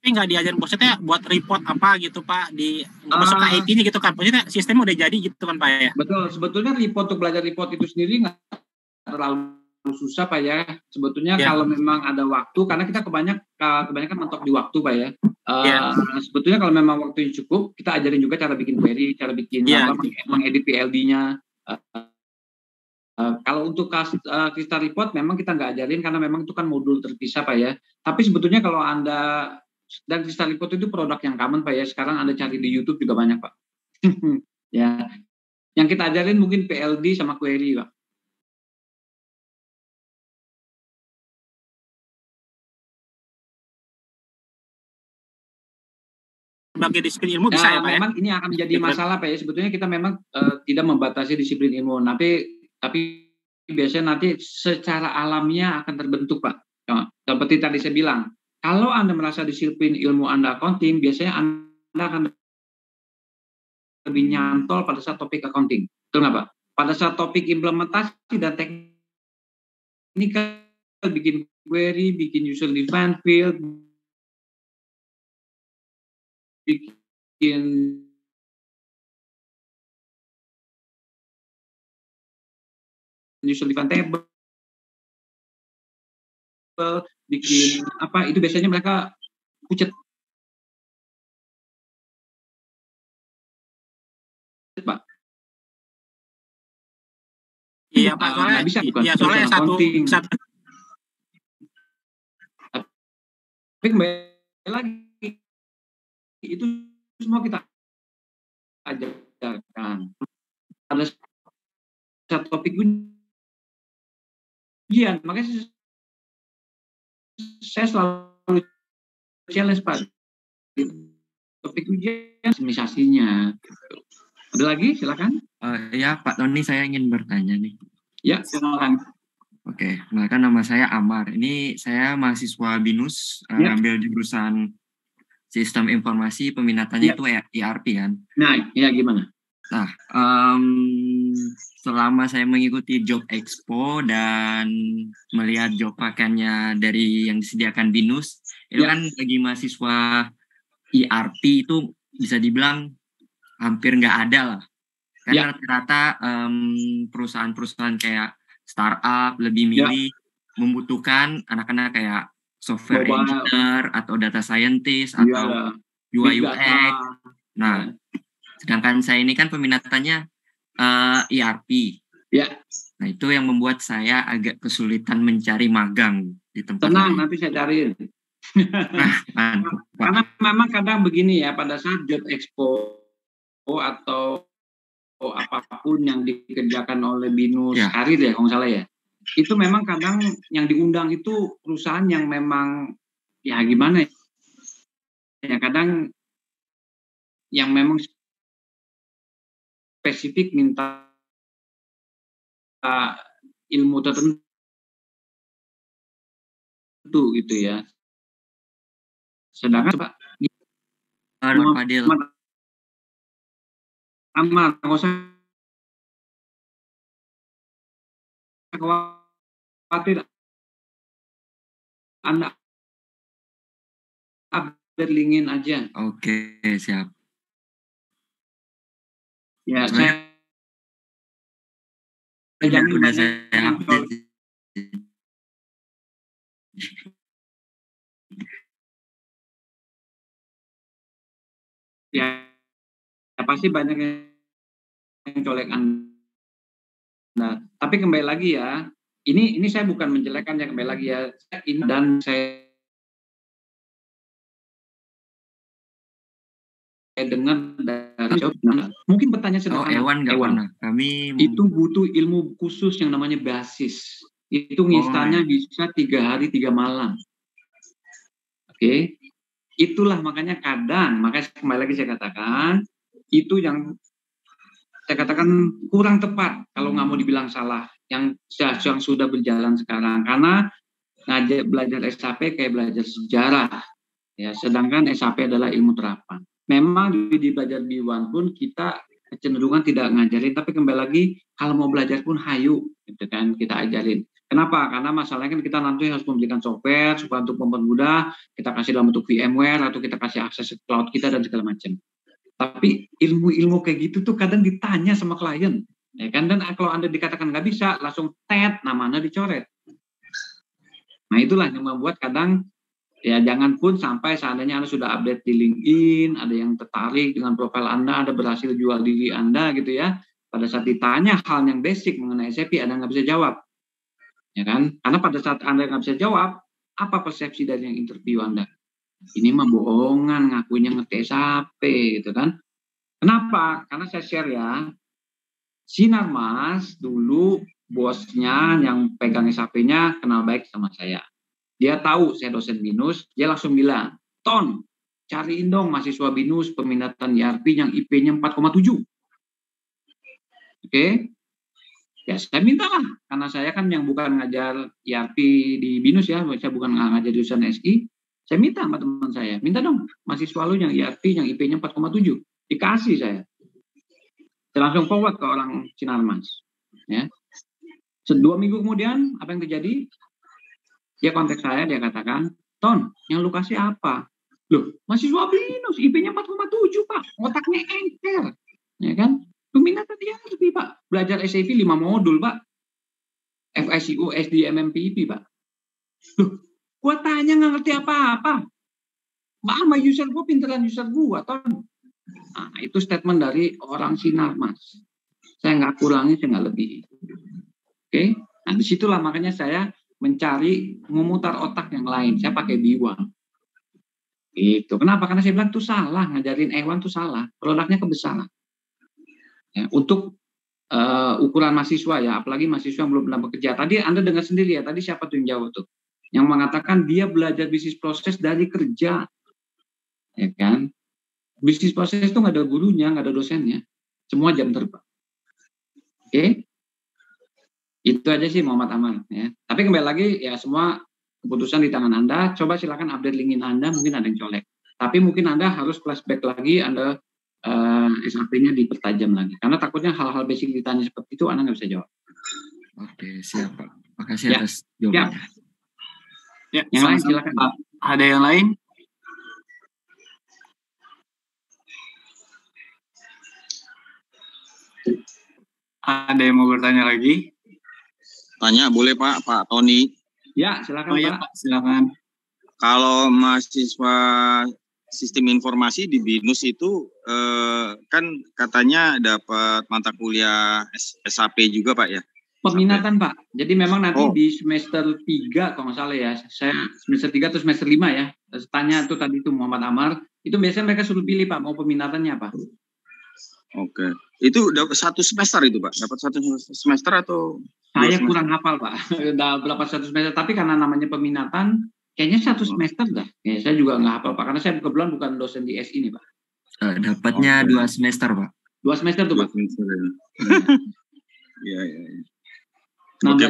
Tapi nggak diajarin maksudnya buat report apa gitu Pak di masuk ke IT-nya gitu kan, maksudnya sistem udah jadi gitu kan Pak ya. Betul, sebetulnya report untuk belajar report itu sendiri nggak terlalu susah Pak ya. Sebetulnya kalau memang ada waktu, karena kita kebanyakan mentok di waktu Pak ya. Sebetulnya kalau memang waktunya cukup, kita ajarin juga cara bikin query, cara bikin mengedit PLD-nya. Kalau untuk Crystal Report memang kita nggak ajarin karena memang itu kan modul terpisah Pak ya. Tapi sebetulnya kalau Anda dan Crystal Report itu produk yang common Pak ya. Sekarang Anda cari di YouTube juga banyak Pak. Ya, yang kita ajarin mungkin PLD sama query Pak. Sebagai disiplin ilmu bisa ya Pak memang ini akan menjadi masalah Pak ya. Sebetulnya kita memang tidak membatasi disiplin ilmu, tapi biasanya nanti secara alamiah akan terbentuk Pak. Seperti tadi saya bilang, kalau Anda merasa disiplin ilmu Anda accounting, biasanya Anda akan lebih nyantol pada saat topik accounting. Betul nggak Pak? Pada saat topik implementasi dan teknikal, bikin query, bikin user defined field, bikin user define table, bikin apa, itu biasanya mereka pucat, Pak. Iya Pak, soalnya Nggak bisa, bukan iya soalnya satu. Tapi kembali lagi, itu semua kita ajarkan. Ada satu topik ujian, makanya saya selalu challenge Pak. Topik ujian, optimisasinya. Ada lagi, silakan. Ya Pak Tony, saya ingin bertanya nih. Ya, Silakan. Oke, kenalkan nama saya Amar. Ini saya mahasiswa BINUS, Ya. ngambil jurusan Sistem Informasi, peminatannya Ya. itu ERP kan. Nah, ya gimana? Nah, selama saya mengikuti Job Expo dan melihat job vacannya dari yang disediakan BINUS, itu Ya. kan bagi mahasiswa ERP itu bisa dibilang hampir nggak ada lah. Kan Ya. rata-rata perusahaan-perusahaan kayak startup lebih milih membutuhkan anak-anak kayak software Mobile. engineer atau data scientist atau UI Big UX. data. Nah, sedangkan saya ini kan peminatannya ERP. Ya. Nah, itu yang membuat saya agak kesulitan mencari magang di tempat Tenang, lain. nanti saya cariin. Mantap, Pak. Karena memang kadang begini ya, pada saat Job Expo atau apapun yang dikerjakan oleh BINUS Ya. Karir ya, kalau nggak salah ya, itu memang kadang yang diundang itu perusahaan yang memang ya gimana ya, kadang yang memang spesifik minta ilmu tertentu gitu ya. Sedangkan Pak Fadil. Amar, nggak usah khawatir, Anda update LinkedIn aja. Oke, siap. Ya, Sebenarnya saya jamin udah banyak saya yang update. ya pasti banyak yang colek Anda. Tapi kembali lagi ya, ini saya bukan menjelekkan ya, kembali lagi ya. Dan saya dengar dari mungkin bertanya sederhana. Ewan nggak pernah. Kami itu butuh ilmu khusus yang namanya basis. Itu ngistannya bisa 3 hari 3 malam. Oke. Itulah makanya makanya kembali lagi saya katakan, itu yang saya katakan kurang tepat kalau nggak mau dibilang salah yang sudah berjalan sekarang, karena belajar SAP kayak belajar sejarah ya, sedangkan SAP adalah ilmu terapan. Memang di belajar B1 pun kita kecenderungan tidak ngajarin, tapi kembali lagi kalau mau belajar pun hayu gitu kan, kita ajarin. Kenapa? Karena masalahnya kan kita nanti harus memberikan software supaya untuk mempermudah, kita kasih dalam bentuk VMware atau kita kasih akses ke cloud kita dan segala macam. Tapi ilmu-ilmu kayak gitu tuh kadang ditanya sama klien, ya kan? Dan kalau Anda dikatakan nggak bisa, langsung namanya dicoret. Nah itulah yang membuat kadang ya jangan pun sampai seandainya Anda sudah update di LinkedIn, ada yang tertarik dengan profil Anda berhasil jual diri Anda gitu ya. Pada saat ditanya hal yang basic mengenai SAP, Anda nggak bisa jawab. Ya kan? Karena pada saat Anda nggak bisa jawab, apa persepsi dari yang interview Anda? Ini mah bohongan, ngakuinnya ngerti SAP gitu kan. Kenapa? Karena saya share ya, Sinarmas dulu bosnya yang pegang SAP-nya kenal baik sama saya. Dia tahu saya dosen BINUS, dia langsung bilang, Ton, cariin dong mahasiswa BINUS peminatan ERP yang IP-nya 4,7. Oke? Ya saya mintalah, karena saya kan yang bukan ngajar ERP di BINUS ya, saya bukan ngajar jurusan SI, saya minta sama teman saya, minta dong mahasiswa lu yang ERP yang IP-nya 4,7, dikasih saya. Saya langsung forward ke orang Sinarmas. Ya. 2 minggu kemudian, apa yang terjadi? Dia kontak saya, dia katakan, Ton, yang lu kasih apa? Loh, mahasiswa BINUS, IP-nya 4,7 Pak, otaknya encer. Ya kan? Peminatan ERP Pak, belajar SAP 5 modul Pak. FICO, SD, MMPP, Pak. Loh, gue tanya nggak ngerti apa-apa. Sama user gue pinteran user gue, Ton. Nah, itu statement dari orang Sinar, Mas. Saya nggak kurangi, saya nggak lebih. Oke? Nah, disitulah makanya saya mencari, memutar otak yang lain. Saya pakai B1. Gitu. Kenapa? Karena saya bilang itu salah. Ngajarin E1 itu salah. Produknya kebesaran. Ya, untuk ukuran mahasiswa ya, apalagi mahasiswa yang belum pernah bekerja. Tadi Anda dengar sendiri ya, tadi siapa tuh yang jawab tuh? Yang mengatakan dia belajar bisnis proses dari kerja. Ya kan? Bisnis proses itu nggak ada gurunya, nggak ada dosennya. Semua jam terbang. Oke? Itu aja sih Muhammad Amal. Ya. Tapi kembali lagi, ya semua keputusan di tangan Anda. Coba silakan update LinkedIn Anda, mungkin ada yang colek. Tapi mungkin Anda harus flashback lagi, Anda SAP-nya dipertajam lagi. Karena takutnya hal-hal basic ditanya seperti itu, Anda nggak bisa jawab. Oke, siap Pak. Makasih atas jawabannya. Ya, yang lain silakan. Pak. Ada yang lain? Ada yang mau bertanya lagi? Tanya boleh Pak Tony. Ya, silakan Pak. Pak. Ya, Pak, silakan. Kalau mahasiswa sistem informasi di BINUS itu kan katanya dapat mata kuliah SAP juga Pak ya? Peminatan Pak. Jadi memang nanti di semester 3 kalau nggak salah ya. Saya semester 3 atau semester 5 ya. Tanya tuh tadi tuh Muhammad Amar. Itu biasanya mereka suruh pilih Pak, mau peminatannya apa? Oke. Itu dapat 1 semester itu Pak? Dapat 1 semester atau? Saya kurang hafal Pak. Udah berapa 1 semester. Tapi karena namanya peminatan, kayaknya 1 semester dah. Ya, saya juga nggak hafal Pak. Karena saya kebetulan bukan dosen di SI ini Pak. Dapatnya 2 semester Pak. 2 semester tuh Pak. 2 semester ya. Iya. Nah, Oke,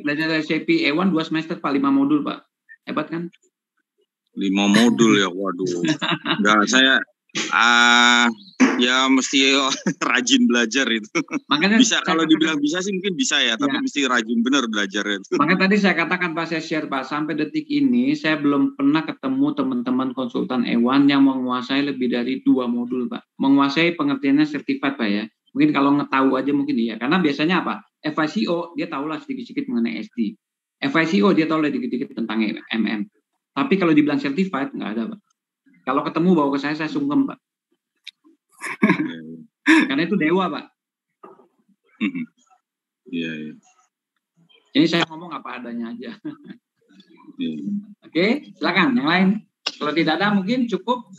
belajar SAP E1 2 semester Pak, 5 modul Pak. Hebat kan? 5 modul ya, waduh. Enggak, saya ya mesti rajin belajar itu. Makanya bisa kalau dibilang bisa sih mungkin bisa ya, tapi mesti rajin benar belajar itu. Makanya tadi saya katakan Pak, saya share Pak, sampai detik ini saya belum pernah ketemu teman-teman konsultan E1 yang menguasai lebih dari 2 modul Pak. Menguasai pengertiannya certified Pak ya. Mungkin kalau tahu aja mungkin iya. Karena biasanya apa? FICO dia tahulah sedikit-sedikit mengenai SD. FICO dia tahu lah dikit-dikit tentang MM. Tapi kalau dibilang certified nggak ada Pak. Kalau ketemu bawa ke saya sungkem Pak. Karena itu dewa Pak. Iya. Ini saya ngomong apa adanya aja. Oke, silakan yang lain. Kalau tidak ada mungkin cukup.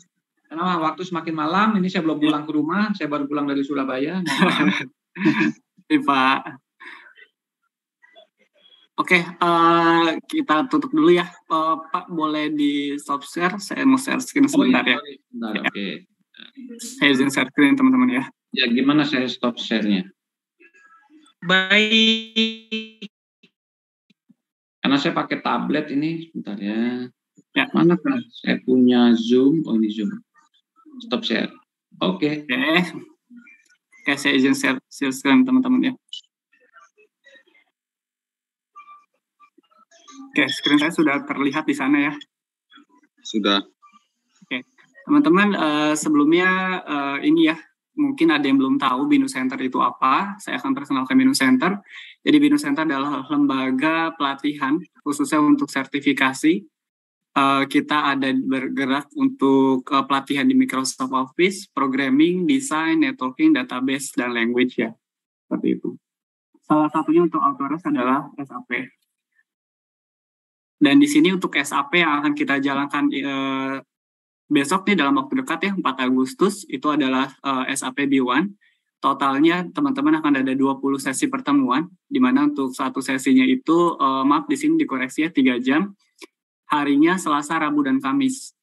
Karena waktu semakin malam, ini saya belum pulang ke rumah, saya baru pulang dari Surabaya. Pak. Oke, kita tutup dulu ya. Pak, boleh di stop share? Saya mau share screen sebentar ya. Sebentar, ya. Oke. Saya izin share screen teman-teman ya. Ya, gimana saya stop share-nya? Baik. Karena saya pakai tablet ini, sebentar ya. Ya. Mana kan? Saya punya Zoom. Oh, ini Zoom. Stop share. Oke. Oke, saya izin share screen teman-teman ya. Oke, screen saya sudah terlihat di sana ya. Sudah. Oke, teman-teman, sebelumnya ini ya, mungkin ada yang belum tahu BINUS Center itu apa. Saya akan perkenalkan BINUS Center. Jadi BINUS Center adalah lembaga pelatihan khususnya untuk sertifikasi. Kita ada bergerak untuk pelatihan di Microsoft Office, programming, desain, networking, database, dan language ya. Seperti itu. Salah satunya untuk Autodesk adalah SAP. Dan di sini untuk SAP yang akan kita jalankan besok nih dalam waktu dekat ya, 4 Agustus, itu adalah SAP B1. Totalnya teman-teman akan ada 20 sesi pertemuan, di mana untuk satu sesinya itu, maaf di sini dikoreksi ya, 3 jam. Harinya Selasa, Rabu, dan Kamis.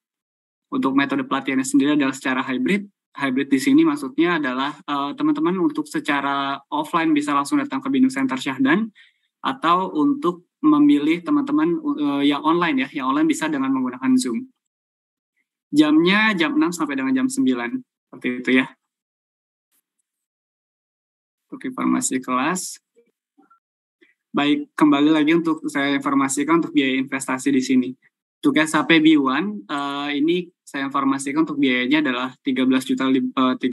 Untuk metode pelatihannya sendiri adalah secara hybrid. Hybrid di sini maksudnya adalah teman-teman untuk secara offline bisa langsung datang ke BINUS Center Syahdan, atau untuk memilih teman-teman yang online ya, yang online bisa dengan menggunakan Zoom. Jamnya jam 6 sampai dengan jam 9. Seperti itu ya. Untuk informasi kelas. Baik, kembali lagi untuk saya informasikan untuk biaya investasi di sini. Untuk SAP B1, ini saya informasikan untuk biayanya adalah 13.500.000.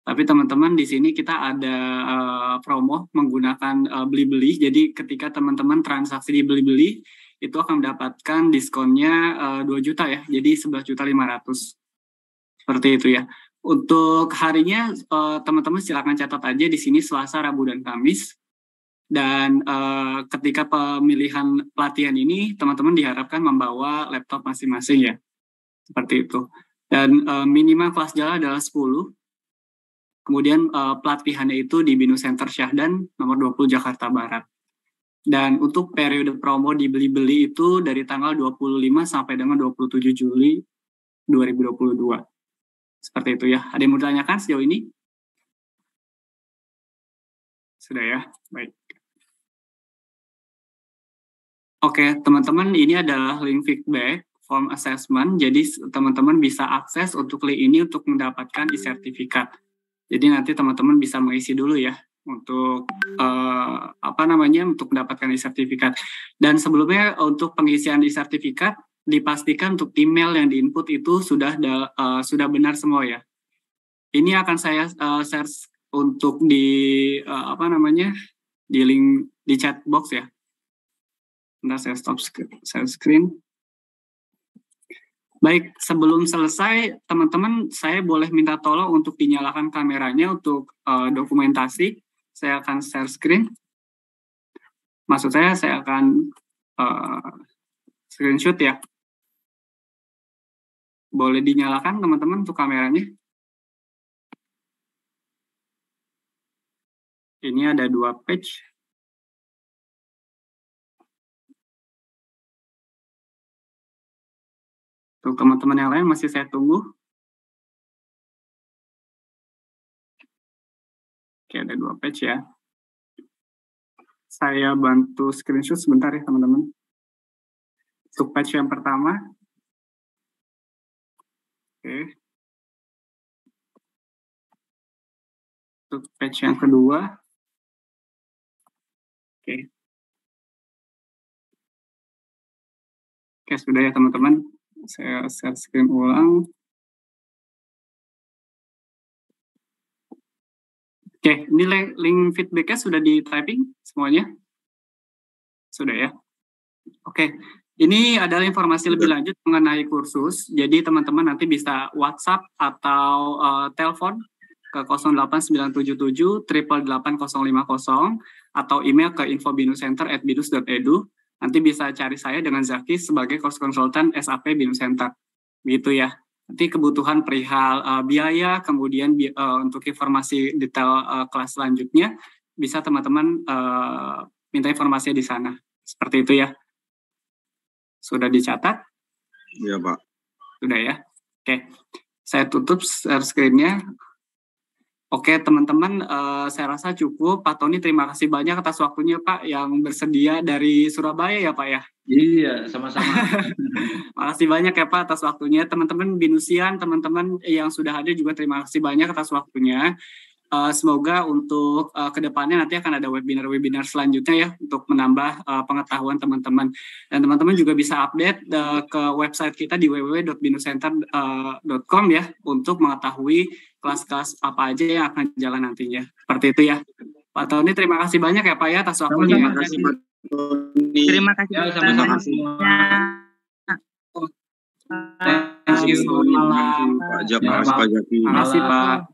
Tapi teman-teman di sini kita ada promo menggunakan beli-beli. Jadi ketika teman-teman transaksi di beli-beli itu akan mendapatkan diskonnya 2 juta ya. Jadi 11.500.000. Seperti itu ya. Untuk harinya teman-teman silakan catat aja di sini Selasa, Rabu, dan Kamis. Dan ketika pemilihan pelatihan ini teman-teman diharapkan membawa laptop masing-masing ya. Seperti itu. Dan minimal kelas jalan adalah 10. Kemudian pelatihannya itu di Binus Center Syahdan nomor 20 Jakarta Barat. Dan untuk periode promo di beli-beli itu dari tanggal 25 sampai dengan 27 Juli 2022. Seperti itu ya. Ada yang mau ditanyakan sejauh ini? Sudah ya? Baik. Oke, teman-teman, ini adalah link feedback form assessment. Jadi teman-teman bisa akses untuk link ini untuk mendapatkan e-sertifikat. Jadi nanti teman-teman bisa mengisi dulu ya untuk untuk mendapatkan e-sertifikat. Dan sebelumnya untuk pengisian e-sertifikat dipastikan untuk email yang diinput itu sudah benar semua ya. Ini akan saya share untuk di di link di chat box ya. Bentar saya stop share screen. Baik, sebelum selesai, teman-teman, saya boleh minta tolong untuk dinyalakan kameranya untuk dokumentasi. Saya akan share screen. Maksud saya akan screenshot ya. Boleh dinyalakan, teman-teman, untuk kameranya. Ini ada 2 page. Untuk teman-teman yang lain masih saya tunggu. Oke, ada 2 page ya. Saya bantu screenshot sebentar ya teman-teman. Untuk page yang pertama. Oke. Untuk page yang kedua. Oke. Oke, sudah ya teman-teman. Saya share screen ulang. Oke, ini link feedback-nya sudah di typing semuanya? Sudah ya? Oke, ini adalah informasi lebih lanjut mengenai kursus. Jadi teman-teman nanti bisa WhatsApp atau telepon ke 08977 888 atau email ke infobinuscenter@binus.edu. Nanti bisa cari saya dengan Zaki sebagai course konsultan SAP Binus Center. Gitu ya. Nanti kebutuhan perihal biaya, kemudian untuk informasi detail kelas selanjutnya, bisa teman-teman minta informasi di sana. Seperti itu ya. Sudah dicatat? Iya, Pak. Sudah ya. Oke. Saya tutup share screen-nya. Oke, teman-teman, saya rasa cukup. Pak Tony, terima kasih banyak atas waktunya, Pak, yang bersedia dari Surabaya ya, Pak ya? Iya, sama-sama. Makasih banyak ya, Pak, atas waktunya. Teman-teman Binusian, teman-teman yang sudah hadir juga terima kasih banyak atas waktunya. Semoga untuk kedepannya nanti akan ada webinar-webinar selanjutnya ya untuk menambah pengetahuan teman-teman. Dan teman-teman juga bisa update ke website kita di www.binuscenter.com ya untuk mengetahui kelas-kelas apa aja yang akan jalan nantinya. Seperti itu ya. Pak Tony, terima kasih banyak ya Pak ya atas waktunya. Terima kasih Pak Tony. Terima kasih. Ya, sama-sama semua. Terima kasih Pak Jaki. Terima kasih Pak.